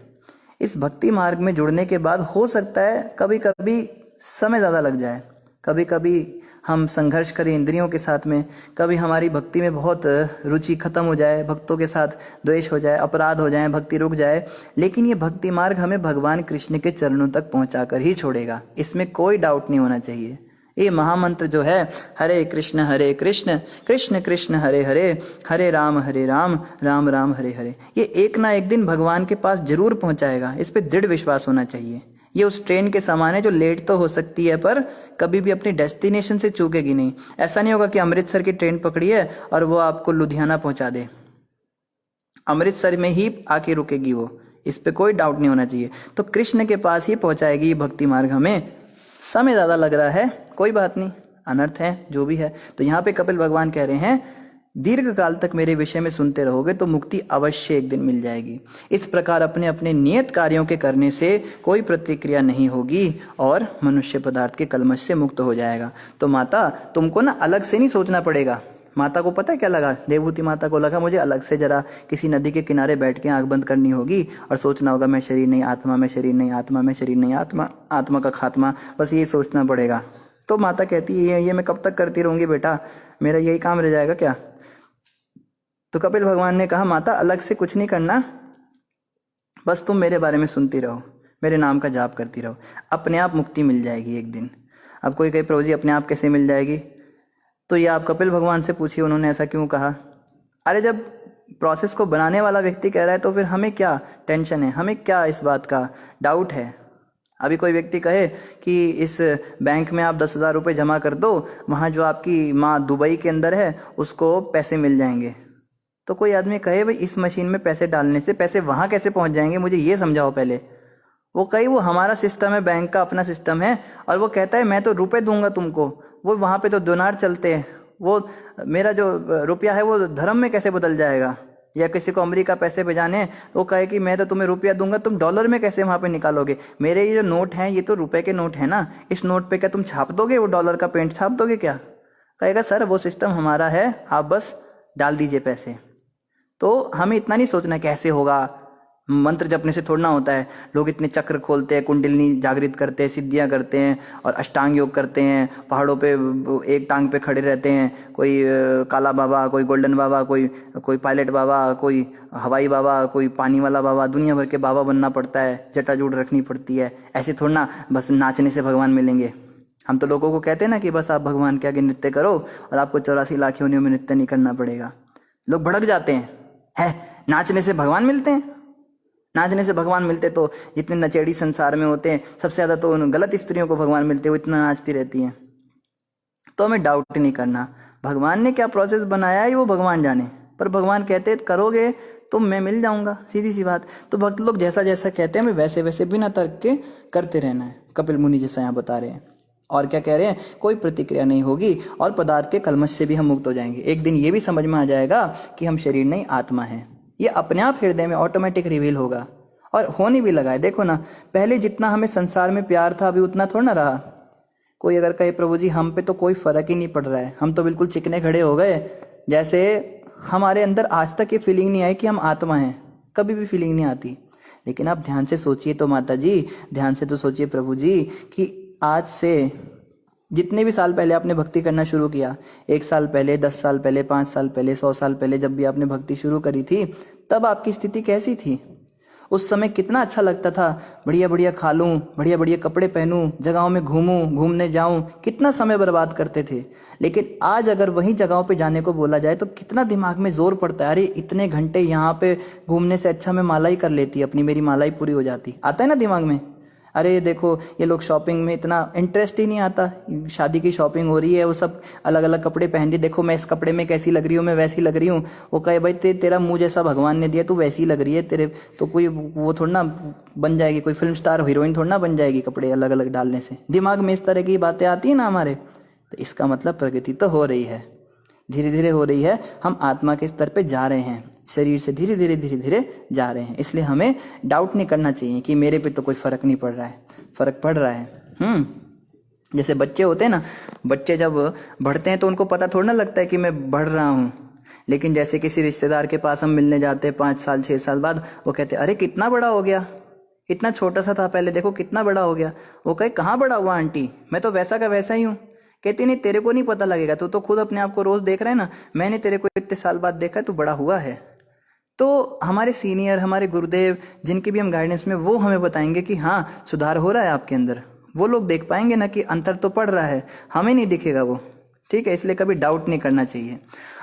इस भक्ति मार्ग में जुड़ने के बाद हो सकता है कभी कभी समय ज़्यादा लग जाए, कभी कभी हम संघर्ष करें इंद्रियों के साथ में, कभी हमारी भक्ति में बहुत रुचि खत्म हो जाए, भक्तों के साथ द्वेष हो जाए, अपराध हो जाए, भक्ति रुक जाए, लेकिन ये भक्ति मार्ग हमें भगवान कृष्ण के चरणों तक पहुंचाकर ही छोड़ेगा। इसमें कोई डाउट नहीं होना चाहिए। ये महामंत्र जो है हरे कृष्ण कृष्ण कृष्ण हरे हरे, हरे राम राम राम हरे हरे, ये एक ना एक दिन भगवान के पास जरूर पहुंचाएगा। इस पे दृढ़ विश्वास होना चाहिए। ये उस ट्रेन के समान है जो लेट तो हो सकती है पर कभी भी अपनी डेस्टिनेशन से चूकेगी नहीं। ऐसा नहीं होगा कि अमृतसर की ट्रेन पकड़ी है और वो आपको लुधियाना पहुंचा दे, अमृतसर में ही आके रुकेगी वो, इस पे कोई डाउट नहीं होना चाहिए। तो कृष्ण के पास ही पहुंचाएगी ये भक्ति मार्ग हमें। समय ज़्यादा लग रहा है, कोई बात नहीं, अनर्थ है जो भी है। तो यहाँ पे कपिल भगवान कह रहे हैं दीर्घ काल तक मेरे विषय में सुनते रहोगे तो मुक्ति अवश्य एक दिन मिल जाएगी। इस प्रकार अपने अपने नियत कार्यों के करने से कोई प्रतिक्रिया नहीं होगी और मनुष्य पदार्थ के कलमश से मुक्त हो जाएगा। तो माता तुमको ना अलग से नहीं सोचना पड़ेगा। माता को पता है क्या लगा, देवभूति माता को लगा मुझे अलग से जरा किसी नदी के किनारे बैठ के आंख बंद करनी होगी और सोचना होगा मैं शरीर नहीं आत्मा, मैं शरीर नहीं आत्मा, मैं शरीर नहीं आत्मा, आत्मा का खात्मा, बस ये सोचना पड़ेगा। तो माता कहती है ये मैं कब तक करती रहूंगी बेटा, मेरा यही काम रह जाएगा क्या। तो कपिल भगवान ने कहा माता अलग से कुछ नहीं करना, बस तुम मेरे बारे में सुनती रहो, मेरे नाम का जाप करती रहो, अपने आप मुक्ति मिल जाएगी एक दिन। अब कोई कहे प्रभु जी अपने आप कैसे मिल जाएगी, तो ये आप कपिल भगवान से पूछिए उन्होंने ऐसा क्यों कहा। अरे जब प्रोसेस को बनाने वाला व्यक्ति कह रहा है तो फिर हमें क्या टेंशन है, हमें क्या इस बात का डाउट है। अभी कोई व्यक्ति कहे कि इस बैंक में आप 10,000 रुपये जमा कर दो, वहाँ जो आपकी माँ दुबई के अंदर है उसको पैसे मिल जाएंगे। तो कोई आदमी कहे भाई इस मशीन में पैसे डालने से पैसे वहाँ कैसे पहुँच जाएंगे, मुझे ये समझाओ पहले। वो कहे वो हमारा सिस्टम है, बैंक का अपना सिस्टम है, और वो कहता है मैं तो रुपए दूंगा तुमको, वो वहाँ पे तो दिनार चलते हैं, वो मेरा जो रुपया है वो धर्म में कैसे बदल जाएगा। या किसी को अमेरिका पैसे भेजाने, वो कहे कि मैं तो तुम्हें रुपया दूंगा, तुम डॉलर में कैसे वहाँ पे निकालोगे, मेरे ये जो नोट हैं ये तो रुपए के नोट है ना, इस नोट पे क्या तुम छाप दोगे, वो डॉलर का पेंट छाप दोगे क्या। कहेगा सर वो सिस्टम हमारा है, आप बस डाल दीजिए पैसे। तो हमें इतना नहीं सोचना कैसे होगा, मंत्र जपने से थोड़ा ना होता है। लोग इतने चक्र खोलते हैं, कुंडलिनी जागृत करते हैं, सिद्धियां करते हैं और अष्टांग योग करते हैं, पहाड़ों पे एक टांग पे खड़े रहते हैं, कोई काला बाबा, कोई गोल्डन बाबा, कोई पायलट बाबा, कोई हवाई बाबा, कोई पानी वाला बाबा, दुनिया भर के बाबा बनना पड़ता है, जटाजूट रखनी पड़ती है। ऐसे थोड़ा ना बस नाचने से भगवान मिलेंगे। हम तो लोगों को कहते हैं ना कि बस आप भगवान के आगे नृत्य करो और आपको 84 लाख योनियों में नृत्य नहीं करना पड़ेगा। लोग भड़क जाते हैं, है नाचने से भगवान मिलते हैं, नाचने से भगवान मिलते तो जितने नचेड़ी संसार में होते हैं सबसे ज्यादा तो उन गलत स्त्रियों को भगवान मिलते, वो इतना नाचती रहती हैं। तो हमें डाउट नहीं करना, भगवान ने क्या प्रोसेस बनाया है वो भगवान जाने, पर भगवान कहते करोगे तो मैं मिल जाऊंगा, सीधी सी बात। तो भक्त लोग जैसा जैसा कहते हैं हमें वैसे वैसे बिना तर्क के करते रहना है, कपिल मुनि जैसा यहाँ बता रहे हैं। और क्या कह रहे हैं, कोई प्रतिक्रिया नहीं होगी और पदार्थ के कलमश से भी हम मुक्त हो जाएंगे। एक दिन ये भी समझ में आ जाएगा कि हम शरीर नहीं आत्मा है, ये अपने आप हृदय में ऑटोमेटिक रिवील होगा और होने भी लगा है। देखो ना, पहले जितना हमें संसार में प्यार था अभी उतना थोड़ा ना रहा। कोई अगर कहे प्रभु जी हम पे तो कोई फर्क ही नहीं पड़ रहा है, हम तो बिल्कुल चिकने खड़े हो गए, जैसे हमारे अंदर आज तक ये फीलिंग नहीं आई कि हम आत्मा हैं, कभी भी फीलिंग नहीं आती। लेकिन आप ध्यान से सोचिए तो माता जी, ध्यान से तो सोचिए प्रभु जी कि आज से जितने भी साल पहले आपने भक्ति करना शुरू किया, 1 साल पहले, 10 साल पहले, 5 साल पहले, 100 साल पहले, जब भी आपने भक्ति शुरू करी थी तब आपकी स्थिति कैसी थी। उस समय कितना अच्छा लगता था, बढ़िया बढ़िया खा लूँ, बढ़िया बढ़िया कपड़े पहनूं, जगहों में घूमूं, घूमने जाऊं, कितना समय बर्बाद करते थे। लेकिन आज अगर वही जगहों पे जाने को बोला जाए तो कितना दिमाग में जोर पड़ता है, अरे इतने घंटे यहाँ पे घूमने से अच्छा मैं माला ही कर लेती, अपनी मेरी माला ही पूरी हो जाती, आता है ना दिमाग में। अरे देखो ये लोग शॉपिंग में इतना इंटरेस्ट ही नहीं आता, शादी की शॉपिंग हो रही है, वो सब अलग अलग कपड़े पहन रही, देखो मैं इस कपड़े में कैसी लग रही हूँ, मैं वैसी लग रही हूँ। वो कहे भाई तेरा मुंह जैसा भगवान ने दिया, तू वैसी लग रही है, तेरे तो कोई वो थोड़ा ना बन जाएगी, कोई फिल्म स्टार हीरोइन थोड़ा ना बन जाएगी कपड़े अलग अलग डालने से। दिमाग में इस तरह की बातें आती है ना हमारे, तो इसका मतलब प्रगति तो हो रही है, धीरे धीरे हो रही है। हम आत्मा के स्तर पे जा रहे हैं, शरीर से धीरे धीरे जा रहे हैं। इसलिए हमें डाउट नहीं करना चाहिए कि मेरे पे तो कोई फर्क नहीं पड़ रहा है, फर्क पड़ रहा है। जैसे बच्चे होते हैं ना, बच्चे जब बढ़ते हैं तो उनको पता थोड़ा ना लगता है कि मैं बढ़ रहा हूँ। लेकिन जैसे किसी रिश्तेदार के पास हम मिलने जाते हैं 5 साल 6 साल बाद, वो कहते अरे कितना बड़ा हो गया, इतना छोटा सा था पहले, देखो कितना बड़ा हो गया। वो कहे कहाँ बड़ा हुआ आंटी, मैं तो वैसा का वैसा ही हूँ। कहती नहीं तेरे को नहीं पता लगेगा, तू तो खुद अपने आप को रोज देख रहा है ना, मैंने तेरे को इतने साल बाद देखा है, तू बड़ा हुआ है। तो हमारे सीनियर, हमारे गुरुदेव जिनकी भी हम गाइडेंस में, वो हमें बताएंगे कि हाँ सुधार हो रहा है आपके अंदर, वो लोग देख पाएंगे ना कि अंतर तो पड़ रहा है, हमें नहीं दिखेगा वो। ठीक है, इसलिए कभी डाउट नहीं करना चाहिए।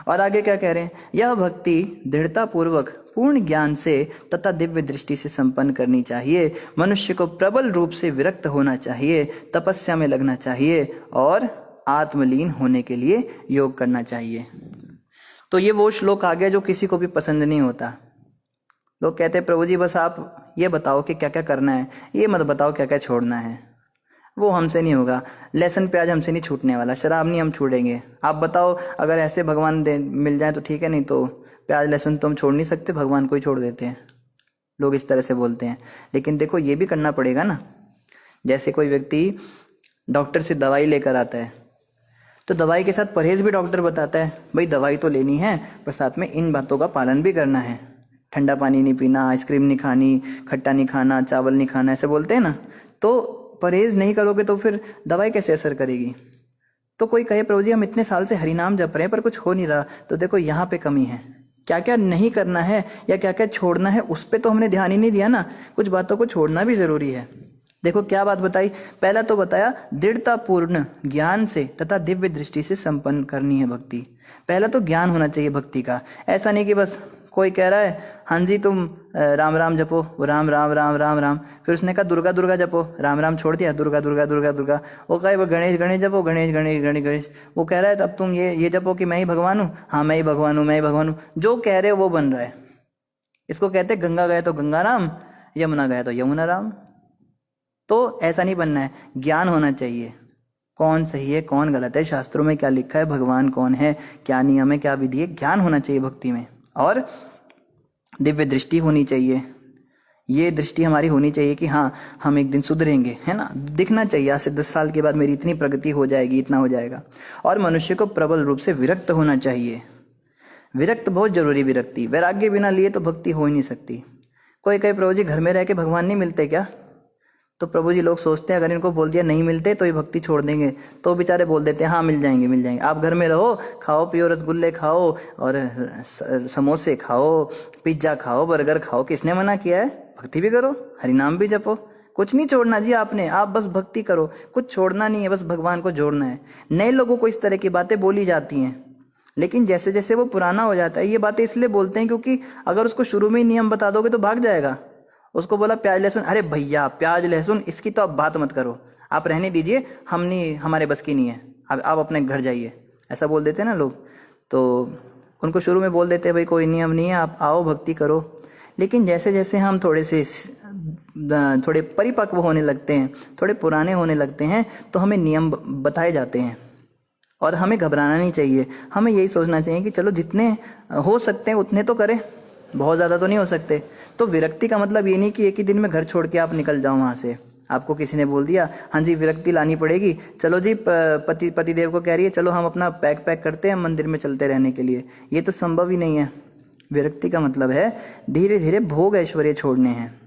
और आगे क्या कह रहे हैं, यह भक्ति दृढ़ता पूर्वक पूर्ण ज्ञान से तथा दिव्य दृष्टि से संपन्न करनी चाहिए। मनुष्य को प्रबल रूप से विरक्त होना चाहिए, तपस्या में लगना चाहिए और आत्मलीन होने के लिए योग करना चाहिए। तो ये वो श्लोक आ गया जो किसी को भी पसंद नहीं होता। लोग कहते हैं प्रभु जी बस आप ये बताओ कि क्या क्या करना है, ये मत बताओ क्या क्या छोड़ना है। वो हमसे नहीं होगा, लहसुन प्याज हमसे नहीं छूटने वाला, शराब नहीं हम छोड़ेंगे। आप बताओ अगर ऐसे भगवान दे मिल जाए तो ठीक है, नहीं तो प्याज लहसुन तो हम छोड़ नहीं सकते, भगवान को ही छोड़ देते हैं। लोग इस तरह से बोलते हैं, लेकिन देखो ये भी करना पड़ेगा ना। जैसे कोई व्यक्ति डॉक्टर से दवाई लेकर आता है तो दवाई के साथ परहेज भी डॉक्टर बताता है, भाई दवाई तो लेनी है पर साथ में इन बातों का पालन भी करना है। ठंडा पानी नहीं पीना, आइसक्रीम नहीं खानी, खट्टा नहीं खाना, चावल नहीं खाना, ऐसे बोलते हैं ना। तो परहेज नहीं करोगे तो फिर दवाई कैसे असर करेगी। तो कोई कहे प्रभु जी हम इतने साल से हरिनाम जप रहे हैं पर कुछ हो नहीं रहा, तो देखो यहाँ पे कमी है। क्या क्या नहीं करना है या क्या क्या छोड़ना है उस पर तो हमने ध्यान ही नहीं दिया ना। कुछ बातों को छोड़ना भी जरूरी है। देखो क्या बात बताई, पहला तो बताया दृढ़ता पूर्ण ज्ञान से तथा दिव्य दृष्टि से संपन्न करनी है भक्ति। पहला तो ज्ञान होना चाहिए भक्ति का। ऐसा नहीं कि बस कोई कह रहा है हाँ जी तुम राम राम जपो, वो राम राम राम राम राम, फिर उसने कहा दुर्गा दुर्गा जपो, राम राम छोड़ दिया, दुर्गा दुर्गा दुर्गा दुर्गा। वो कहे वो गणेश गणेश जपो, गणेश गणेश गणेश गणेश। वो कह रहा है तब तुम ये जपो कि मैं ही भगवान हूँ, हाँ मैं ही भगवान हूँ, मैं ही भगवान हूँ। जो कह रहे हो वो बन रहा है। इसको कहते हैं गंगा गए तो गंगा राम, यमुना गए तो यमुना राम। तो ऐसा नहीं बनना है, ज्ञान होना चाहिए कौन सही है कौन गलत है, शास्त्रों में क्या लिखा है, भगवान कौन है, क्या नियम है, क्या विधि है, ज्ञान होना चाहिए भक्ति में। और दिव्य दृष्टि होनी चाहिए। ये दृष्टि हमारी होनी चाहिए कि हाँ हम एक दिन सुधरेंगे, है ना। दिखना चाहिए आज से 10 साल के बाद मेरी इतनी प्रगति हो जाएगी, इतना हो जाएगा। और मनुष्य को प्रबल रूप से विरक्त होना चाहिए। विरक्त बहुत जरूरी, विरक्ति, वैराग्य बिना लिए तो भक्ति हो ही नहीं सकती। कोई कहे प्रभु जी घर में रह के भगवान नहीं मिलते क्या, तो प्रभु जी लोग सोचते हैं अगर इनको बोल दिया नहीं मिलते तो ये भक्ति छोड़ देंगे, तो बेचारे बोल देते हैं हाँ मिल जाएंगे मिल जाएंगे। आप घर में रहो, खाओ पियो, रसगुल्ले खाओ और समोसे खाओ, पिज्जा खाओ, बर्गर खाओ, किसने मना किया है। भक्ति भी करो, हरिनाम भी जपो, कुछ नहीं छोड़ना जी आपने, आप बस भक्ति करो, कुछ छोड़ना नहीं है, बस भगवान को जोड़ना है। नए लोगों को इस तरह की बातें बोली जाती हैं, लेकिन जैसे जैसे वो पुराना हो जाता है, ये बातें इसलिए बोलते हैं क्योंकि अगर उसको शुरू में ही नियम बता दोगे तो भाग जाएगा। उसको बोला प्याज लहसुन, अरे भैया प्याज लहसुन इसकी तो आप बात मत करो, आप रहने दीजिए, हम नहीं, हमारे बस की नहीं है, आप अपने घर जाइए, ऐसा बोल देते हैं ना लोग। तो उनको शुरू में बोल देते हैं भाई कोई नियम नहीं है, आप आओ भक्ति करो। लेकिन जैसे जैसे हम थोड़े परिपक्व होने लगते हैं, थोड़े पुराने होने लगते हैं, तो हमें नियम बताए जाते हैं और हमें घबराना नहीं चाहिए। हमें यही सोचना चाहिए कि चलो जितने हो सकते हैं उतने तो करें, बहुत ज़्यादा तो नहीं हो सकते। तो विरक्ति का मतलब ये नहीं कि एक ही दिन में घर छोड़ के आप निकल जाओ वहाँ से। आपको किसी ने बोल दिया हाँ जी विरक्ति लानी पड़ेगी, चलो जी पति देव को कह रही है चलो हम अपना पैक करते हैं मंदिर में चलते रहने के लिए, ये तो संभव ही नहीं है। विरक्ति का मतलब है धीरे धीरे भोग ऐश्वर्य छोड़ने हैं,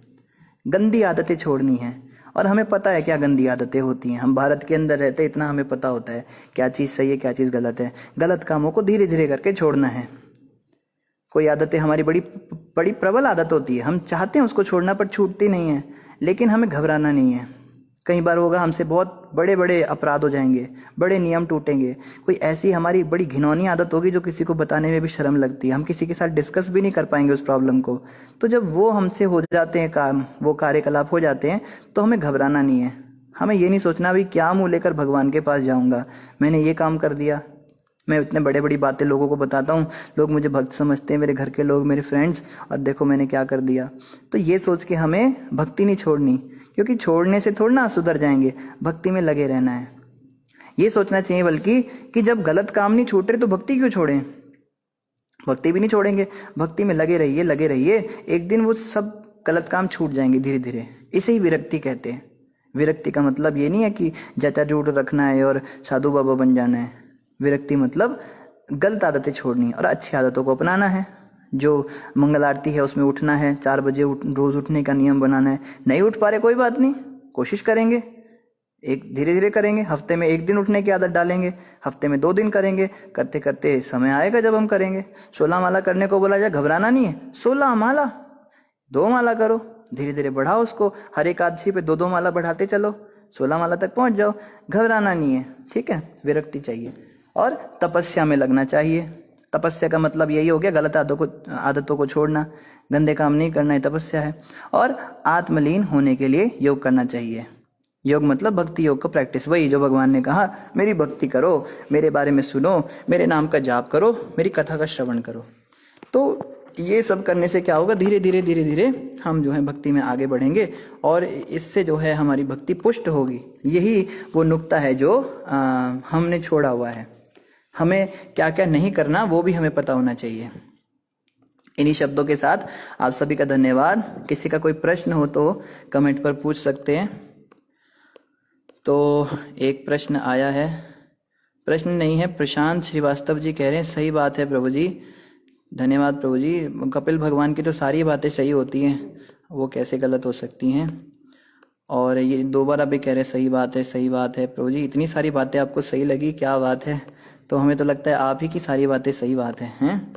गंदी आदतें छोड़नी हैं। और हमें पता है क्या गंदी आदतें होती हैं, हम भारत के अंदर रहते इतना हमें पता होता है क्या चीज़ सही है क्या चीज़ गलत है। गलत कामों को धीरे धीरे करके छोड़ना है। कोई आदतें हमारी बड़ी प्रबल आदत होती है, हम चाहते हैं उसको छोड़ना पर छूटती नहीं है, लेकिन हमें घबराना नहीं है। कई बार होगा हमसे बहुत बड़े बड़े अपराध हो जाएंगे, बड़े नियम टूटेंगे। कोई ऐसी हमारी बड़ी घिनौनी आदत होगी जो किसी को बताने में भी शर्म लगती है, हम किसी के साथ डिस्कस भी नहीं कर पाएंगे उस प्रॉब्लम को। तो जब वो हमसे हो जाते हैं काम, वो कार्यकलाप हो जाते हैं, तो हमें घबराना नहीं है। हमें ये नहीं सोचना भी क्या मुँह लेकर भगवान के पास जाऊँगा, मैंने ये काम कर दिया, मैं इतने बड़े बड़ी बातें लोगों को बताता हूँ, लोग मुझे भक्त समझते हैं, मेरे घर के लोग, मेरे फ्रेंड्स, और देखो मैंने क्या कर दिया। तो ये सोच के हमें भक्ति नहीं छोड़नी, क्योंकि छोड़ने से थोड़ा ना सुधर जाएंगे, भक्ति में लगे रहना है। ये सोचना चाहिए बल्कि कि जब गलत काम नहीं छूट रहे तो भक्ति क्यों छोड़ें। भक्ति भी नहीं छोड़ेंगे, भक्ति में लगे रहिए लगे रहिए, एक दिन वो सब गलत काम छूट जाएंगे धीरे धीरे। इसे ही विरक्ति कहते हैं। विरक्ति का मतलब ये नहीं है कि जचा जूट रखना है और साधु बाबा बन जाना है। विरक्ति मतलब गलत आदतें छोड़नी और अच्छी आदतों को अपनाना है। जो मंगल आरती है उसमें उठना है, 4 बजे रोज उठने का नियम बनाना है। नहीं उठ पा रहे कोई बात नहीं, कोशिश करेंगे, एक धीरे धीरे करेंगे। हफ्ते में 1 दिन उठने की आदत डालेंगे, हफ्ते में 2 दिन करेंगे, करते करते समय आएगा जब हम करेंगे। 16 माला करने को बोला जाए, घबराना नहीं है, 16 माला, 2 माला करो, धीरे धीरे बढ़ाओ उसको। हर एकादशी पे 2-2 माला बढ़ाते चलो, 16 माला तक पहुंच जाओ, घबराना नहीं है, ठीक है। विरक्ति चाहिए और तपस्या में लगना चाहिए। तपस्या का मतलब यही हो गया गलत आदतों को छोड़ना, गंदे काम नहीं करना, ये तपस्या है। और आत्मलीन होने के लिए योग करना चाहिए। योग मतलब भक्ति योग का प्रैक्टिस, वही जो भगवान ने कहा मेरी भक्ति करो, मेरे बारे में सुनो, मेरे नाम का जाप करो, मेरी कथा का श्रवण करो। तो ये सब करने से क्या होगा, धीरे धीरे धीरे धीरे हम जो है भक्ति में आगे बढ़ेंगे और इससे जो है हमारी भक्ति पुष्ट होगी। यही वो नुक्ता है जो हमने छोड़ा हुआ है। हमें क्या क्या नहीं करना वो भी हमें पता होना चाहिए। इन्हीं शब्दों के साथ आप सभी का धन्यवाद। किसी का कोई प्रश्न हो तो कमेंट पर पूछ सकते हैं। तो एक प्रश्न आया है, प्रश्न नहीं है, प्रशांत श्रीवास्तव जी कह रहे हैं सही बात है प्रभु जी। धन्यवाद प्रभु जी। कपिल भगवान की तो सारी बातें सही होती हैं, वो कैसे गलत हो सकती हैं। और ये दोबारा भी कह रहे सही बात है प्रभु जी। इतनी सारी बातें आपको सही लगी, क्या बात है। तो हमें तो लगता है आप ही की सारी बातें सही बात हैं।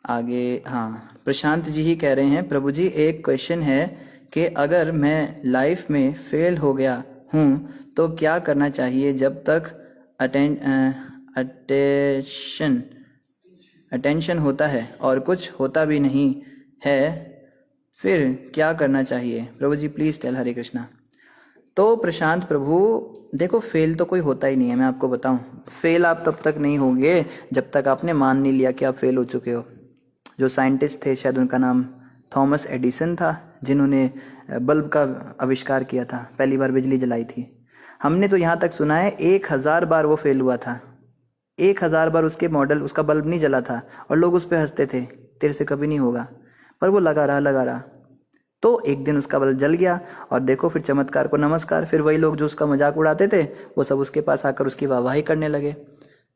आगे हाँ, प्रशांत जी ही कह रहे हैं प्रभु जी एक क्वेश्चन है कि अगर मैं लाइफ में फेल हो गया हूँ तो क्या करना चाहिए जब तक अटेंशन होता है और कुछ होता भी नहीं है, फिर क्या करना चाहिए प्रभु जी, प्लीज़ टेल। हरे कृष्णा। तो प्रशांत प्रभु देखो, फेल तो कोई होता ही नहीं है। मैं आपको बताऊं, फेल आप तब तक नहीं होंगे जब तक आपने मान नहीं लिया कि आप फेल हो चुके हो। जो साइंटिस्ट थे, शायद उनका नाम थॉमस एडिसन था, जिन्होंने बल्ब का आविष्कार किया था, पहली बार बिजली जलाई थी। हमने तो यहाँ तक सुना है 1000 बार वो फेल हुआ था। 1000 बार उसका बल्ब नहीं जला था और लोग उस पर हंसते थे, तेरे से कभी नहीं होगा। पर वो लगा रहा। तो एक दिन उसका बल्ब जल गया और देखो फिर चमत्कार को नमस्कार। फिर वही लोग जो उसका मजाक उड़ाते थे वो सब उसके पास आकर उसकी वाहवाही करने लगे।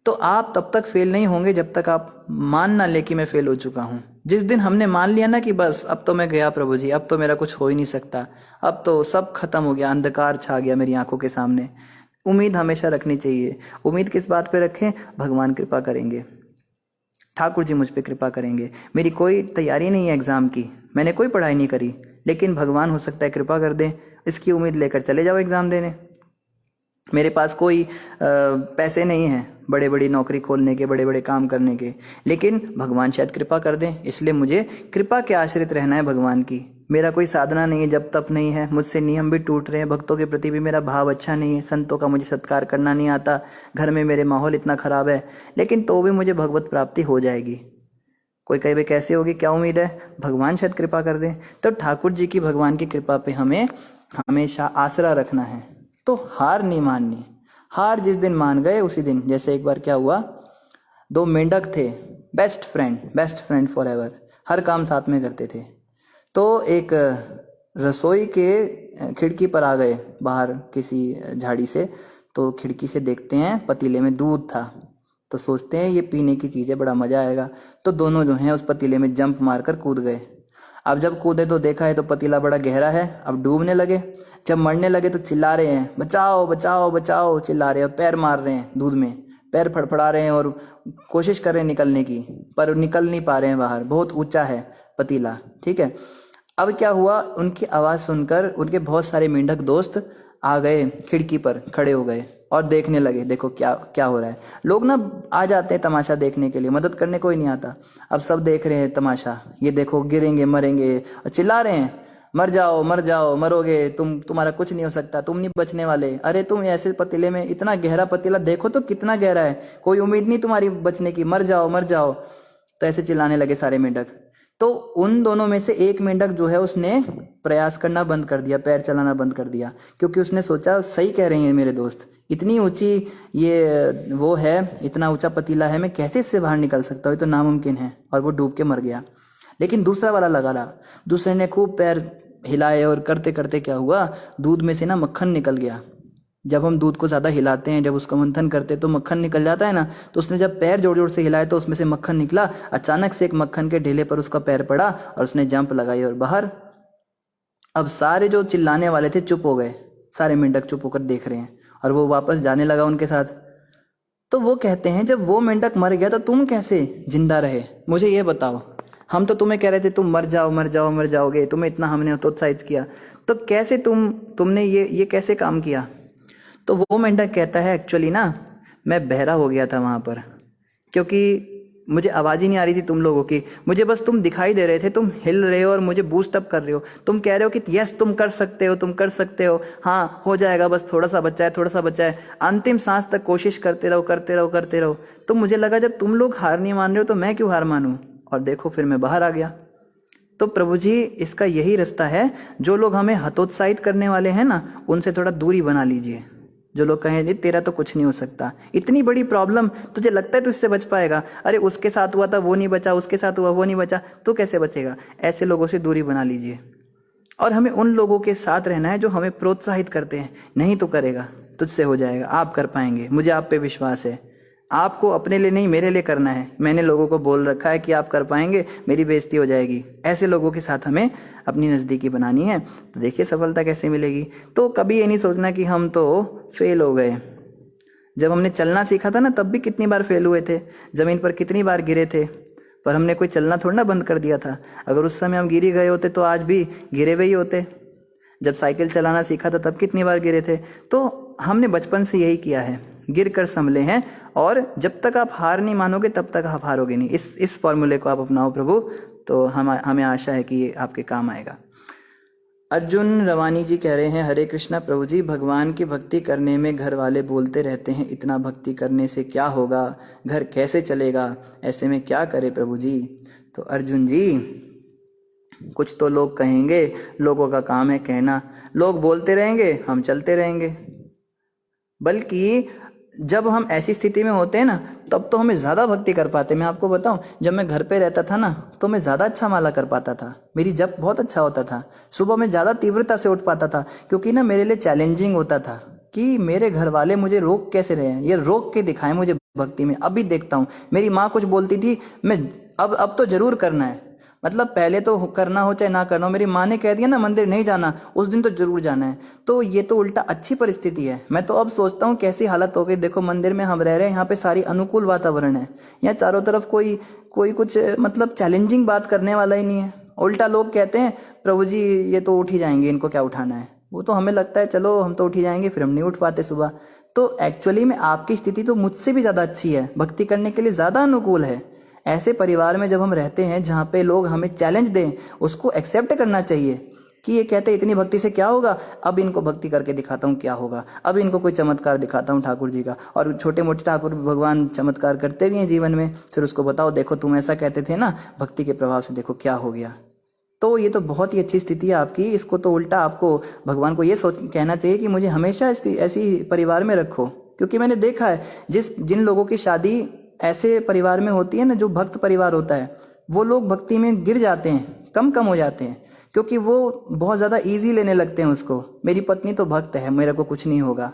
तो आप तब तक फेल नहीं होंगे जब तक आप मान ना ले कि मैं फेल हो चुका हूँ। जिस दिन हमने मान लिया ना कि बस अब तो मैं गया प्रभु जी, अब तो मेरा कुछ हो ही नहीं सकता, अब तो सब खत्म हो गया, अंधकार छा गया मेरी आंखों के सामने। उम्मीद हमेशा रखनी चाहिए। उम्मीद किस बात पे रखें? भगवान कृपा करेंगे, ठाकुर जी मुझ पे कृपा करेंगे। मेरी कोई तैयारी नहीं है एग्ज़ाम की, मैंने कोई पढ़ाई नहीं करी, लेकिन भगवान हो सकता है कृपा कर दें। इसकी उम्मीद लेकर चले जाओ एग्ज़ाम देने। मेरे पास कोई पैसे नहीं हैं बड़े बड़ी नौकरी खोलने के, बड़े बड़े काम करने के, लेकिन भगवान शायद कृपा कर दें, इसलिए मुझे कृपा के आश्रित रहना है भगवान की। मेरा कोई साधना नहीं है, जब तप नहीं है, मुझसे नियम भी टूट रहे हैं, भक्तों के प्रति भी मेरा भाव अच्छा नहीं है, संतों का मुझे सत्कार करना नहीं आता, घर में मेरे माहौल इतना ख़राब है, लेकिन तो भी मुझे भगवत प्राप्ति हो जाएगी। कोई कहे भाई कैसे होगी, क्या उम्मीद है? भगवान शायद कृपा कर दें। तो ठाकुर जी की, भगवान की कृपा पे हमें हमेशा आसरा रखना है। तो हार नहीं माननी। हार जिस दिन मान गए उसी दिन, जैसे एक बार क्या हुआ, 2 मेंढक थे, बेस्ट फ्रेंड फॉर एवर, हर काम साथ में करते थे। तो एक रसोई के खिड़की पर आ गए बाहर किसी झाड़ी से, तो खिड़की से देखते हैं पतीले में दूध था, तो सोचते हैं ये पीने की चीज़ है, बड़ा मज़ा आएगा। तो दोनों जो हैं उस पतीले में जंप मारकर कूद गए। अब जब कूदे तो देखा है तो पतीला बड़ा गहरा है, अब डूबने लगे। जब मरने लगे तो चिल्ला रहे हैं बचाओ बचाओ बचाओ, चिल्ला रहे हैं, पैर मार रहे हैं दूध में, पैर फड़फड़ा रहे हैं और कोशिश कर रहे हैं निकलने की, पर निकल नहीं पा रहे हैं बाहर, बहुत ऊंचा है पतीला, ठीक है। अब क्या हुआ, उनकी आवाज़ सुनकर उनके बहुत सारे मेंढक दोस्त आ गए, खिड़की पर खड़े हो गए और देखने लगे, देखो क्या क्या हो रहा है। लोग ना आ जाते हैं तमाशा देखने के लिए, मदद करने कोई नहीं आता। अब सब देख रहे हैं तमाशा, ये देखो गिरेंगे मरेंगे, और चिल्ला रहे हैं मर जाओ मरोगे, तुम्हारा कुछ नहीं हो सकता, तुम नहीं बचने वाले। अरे तुम ऐसे पतीले में, इतना गहरा पतीला देखो तो कितना गहरा है, कोई उम्मीद नहीं तुम्हारी बचने की, मर जाओ। तो ऐसे चिल्लाने लगे सारे मेंढक। तो उन दोनों में से एक मेंढक जो है उसने प्रयास करना बंद कर दिया, पैर चलाना बंद कर दिया, क्योंकि उसने सोचा सही कह रहे हैं मेरे दोस्त, इतनी ऊंची ये वो है, इतना ऊंचा पतीला है, मैं कैसे इससे बाहर निकल सकता हूँ, ये तो नामुमकिन है। और वो डूब के मर गया। लेकिन दूसरा वाला लगा रहा, दूसरे ने खूब पैर हिलाए और करते करते क्या हुआ, दूध में से ना मक्खन निकल गया। जब हम दूध को ज़्यादा हिलाते हैं, जब उसका मंथन करते हैं तो मक्खन निकल जाता है ना, तो उसने जब पैर जोर जोर से हिलाए तो उसमें से मक्खन निकला। अचानक से एक मक्खन के ढेले पर उसका पैर पड़ा और उसने जंप लगाई और बाहर। अब सारे जो चिल्लाने वाले थे चुप हो गए, सारे मेंढक चुप होकर देख रहे हैं और वो वापस जाने लगा उनके साथ। तो वो कहते हैं जब वो मेंढक मर गया तो तुम कैसे जिंदा रहे, मुझे ये बताओ। हम तो तुम्हें कह रहे थे तुम मर जाओगे, तुम्हें इतना हमने उत्साहित किया, तो कैसे तुमने ये कैसे काम किया? तो वो मेंढक कहता है एक्चुअली ना मैं बहरा हो गया था वहाँ पर, क्योंकि मुझे आवाज़ ही नहीं आ रही थी तुम लोगों की। मुझे बस तुम दिखाई दे रहे थे, तुम हिल रहे हो और मुझे बूस्ट अप कर रहे हो। तुम कह रहे हो कि यस तुम कर सकते हो, तुम कर सकते हो, हाँ हो जाएगा, बस थोड़ा सा बचा है, थोड़ा सा बचा है, अंतिम सांस तक कोशिश करते रहो करते रहो करते रहो। तो मुझे लगा जब तुम लोग हार नहीं मान रहे हो तो मैं क्यों हार मानूं, और देखो फिर मैं बाहर आ गया। तो प्रभु जी इसका यही रास्ता है, जो लोग हमें हतोत्साहित करने वाले हैं ना उनसे थोड़ा दूरी बना लीजिए। जो लोग कहें जी तेरा तो कुछ नहीं हो सकता, इतनी बड़ी प्रॉब्लम तुझे लगता है तू इससे बच पाएगा, अरे उसके साथ हुआ था वो नहीं बचा, उसके साथ हुआ वो नहीं बचा, तो कैसे बचेगा, ऐसे लोगों से दूरी बना लीजिए। और हमें उन लोगों के साथ रहना है जो हमें प्रोत्साहित करते हैं, नहीं तो करेगा, तुझसे हो जाएगा, आप कर पाएंगे, मुझे आप पे विश्वास है। आपको अपने लिए नहीं मेरे लिए करना है। मैंने लोगों को बोल रखा है कि आप कर पाएंगे, मेरी बेइज्जती हो जाएगी। ऐसे लोगों के साथ हमें अपनी नज़दीकी बनानी है। तो देखिए सफलता कैसे मिलेगी। तो कभी ये नहीं सोचना कि हम तो फेल हो गए। जब हमने चलना सीखा था ना तब भी कितनी बार फेल हुए थे, ज़मीन पर कितनी बार गिरे थे, पर हमने कोई चलना थोड़ा ना बंद कर दिया था। अगर उस समय हम गिर ही गए होते तो आज भी गिरे हुए ही होते। जब साइकिल चलाना सीखा था तब कितनी बार गिरे थे। तो हमने बचपन से यही किया है, गिर कर संभले हैं, और जब तक आप हार नहीं मानोगे तब तक आप हारोगे नहीं। इस फॉर्मूले को आप अपनाओ प्रभु, तो हमें आशा है कि ये आपके काम आएगा। अर्जुन रवानी जी कह रहे हैं हरे कृष्णा प्रभु जी, भगवान की भक्ति करने में घर वाले बोलते रहते हैं इतना भक्ति करने से क्या होगा, घर कैसे चलेगा, ऐसे में क्या करे प्रभु जी। तो अर्जुन जी कुछ तो लोग कहेंगे, लोगों का काम है कहना, लोग बोलते रहेंगे हम चलते रहेंगे। बल्कि जब हम ऐसी स्थिति में होते हैं ना तब तो हमें ज़्यादा भक्ति कर पाते। मैं आपको बताऊं, जब मैं घर पे रहता था ना तो मैं ज़्यादा अच्छा माला कर पाता था, मेरी जप बहुत अच्छा होता था, सुबह में ज़्यादा तीव्रता से उठ पाता था, क्योंकि ना मेरे लिए चैलेंजिंग होता था कि मेरे घर वाले मुझे रोक कैसे रहे हैं, ये रोक के दिखाएं मुझे भक्ति में। अभी देखता हूँ मेरी माँ कुछ बोलती थी, मैं अब तो जरूर करना है, मतलब पहले तो करना हो चाहे ना करना हो, मेरी माँ ने कह दिया ना मंदिर नहीं जाना, उस दिन तो जरूर जाना है। तो ये तो उल्टा अच्छी परिस्थिति है। मैं तो अब सोचता हूँ कैसी हालत हो गई, देखो मंदिर में हम रह रहे हैं, यहाँ पे सारी अनुकूल वातावरण है, यहाँ चारों तरफ कोई कुछ मतलब चैलेंजिंग बात करने वाला ही नहीं है। उल्टा लोग कहते हैं प्रभु जी ये तो उठ ही जाएंगे, इनको क्या उठाना है। वो तो हमें लगता है चलो हम तो उठ ही जाएंगे, फिर हम नहीं उठ पाते सुबह। तो एक्चुअली में आपकी स्थिति तो मुझसे भी ज़्यादा अच्छी है, भक्ति करने के लिए ज़्यादा अनुकूल है। ऐसे परिवार में जब हम रहते हैं जहाँ पे लोग हमें चैलेंज दें, उसको एक्सेप्ट करना चाहिए कि ये कहते हैं इतनी भक्ति से क्या होगा, अब इनको भक्ति करके दिखाता हूँ क्या होगा, अब इनको कोई चमत्कार दिखाता हूँ ठाकुर जी का। और छोटे मोटे ठाकुर भगवान चमत्कार करते भी हैं जीवन में, फिर उसको बताओ देखो तुम ऐसा कहते थे ना, भक्ति के प्रभाव से देखो क्या हो गया। तो ये तो बहुत ही अच्छी स्थिति है आपकी। इसको तो उल्टा आपको भगवान को ये कहना चाहिए कि मुझे हमेशा ऐसी परिवार में रखो, क्योंकि मैंने देखा है जिन लोगों की शादी ऐसे परिवार में होती है ना, जो भक्त परिवार होता है, वो लोग भक्ति में गिर जाते हैं, कम हो जाते हैं, क्योंकि वो बहुत ज़्यादा इजी लेने लगते हैं उसको। मेरी पत्नी तो भक्त है, मेरे को कुछ नहीं होगा,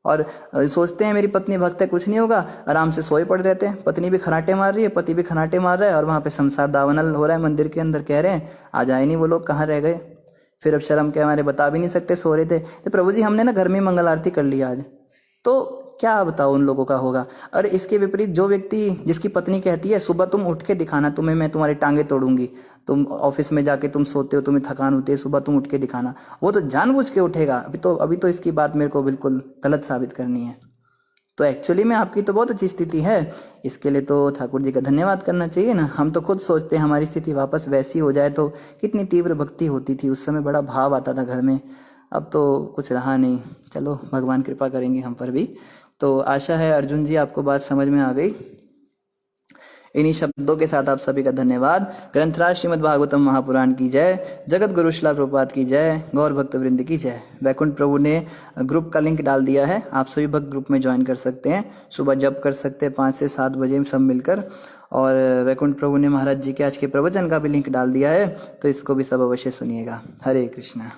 और सोचते हैं मेरी पत्नी भक्त है कुछ नहीं होगा, आराम से सोए पड़े रहते हैं। पत्नी भी खराटे मार रही है, पति भी खराटे मार रहा है, और वहाँ पे संसार दावनल हो रहा है मंदिर के अंदर। कह रहे हैं आ जाए नहीं वो लोग, कहाँ रह गए। फिर अब शर्म के हमारे बता भी नहीं सकते सो रहे थे। तो प्रभु जी हमने ना घर में मंगल आरती कर लिया आज, तो क्या बताओ उन लोगों का होगा। और इसके विपरीत जो व्यक्ति जिसकी पत्नी कहती है सुबह तुम उठ के दिखाना, तुम्हें मैं तुम्हारी टांगे तोड़ूंगी, तुम ऑफिस में जाके तुम सोते हो, तुम्हें थकान होती है, सुबह तुम उठ के दिखाना, वो तो जानबूझ के उठेगा। अभी तो इसकी बात मेरे को बिल्कुल गलत साबित करनी है। तो एक्चुअली में आपकी तो बहुत अच्छी स्थिति है, इसके लिए तो ठाकुर जी का धन्यवाद करना चाहिए ना। हम तो खुद सोचते हैं हमारी स्थिति वापस वैसी हो जाए तो कितनी तीव्र भक्ति होती थी, उस समय बड़ा भाव आता था घर में। अब तो कुछ रहा नहीं, चलो भगवान कृपा करेंगे हम पर भी। तो आशा है अर्जुन जी आपको बात समझ में आ गई। इन्हीं शब्दों के साथ आप सभी का धन्यवाद। ग्रंथराज श्रीमद् भागवतम महापुराण की जय, जगत गुरु श्रील प्रभुपाद की जय, गौर भक्त वृंद की जय। वैकुंठ प्रभु ने ग्रुप का लिंक डाल दिया है, आप सभी भक्त ग्रुप में ज्वाइन कर सकते हैं, सुबह जप कर सकते हैं 5 से 7 बजे सब मिलकर। और वैकुंठ प्रभु ने महाराज जी के आज के प्रवचन का भी लिंक डाल दिया है, तो इसको भी सब अवश्य सुनिएगा। हरे कृष्णा।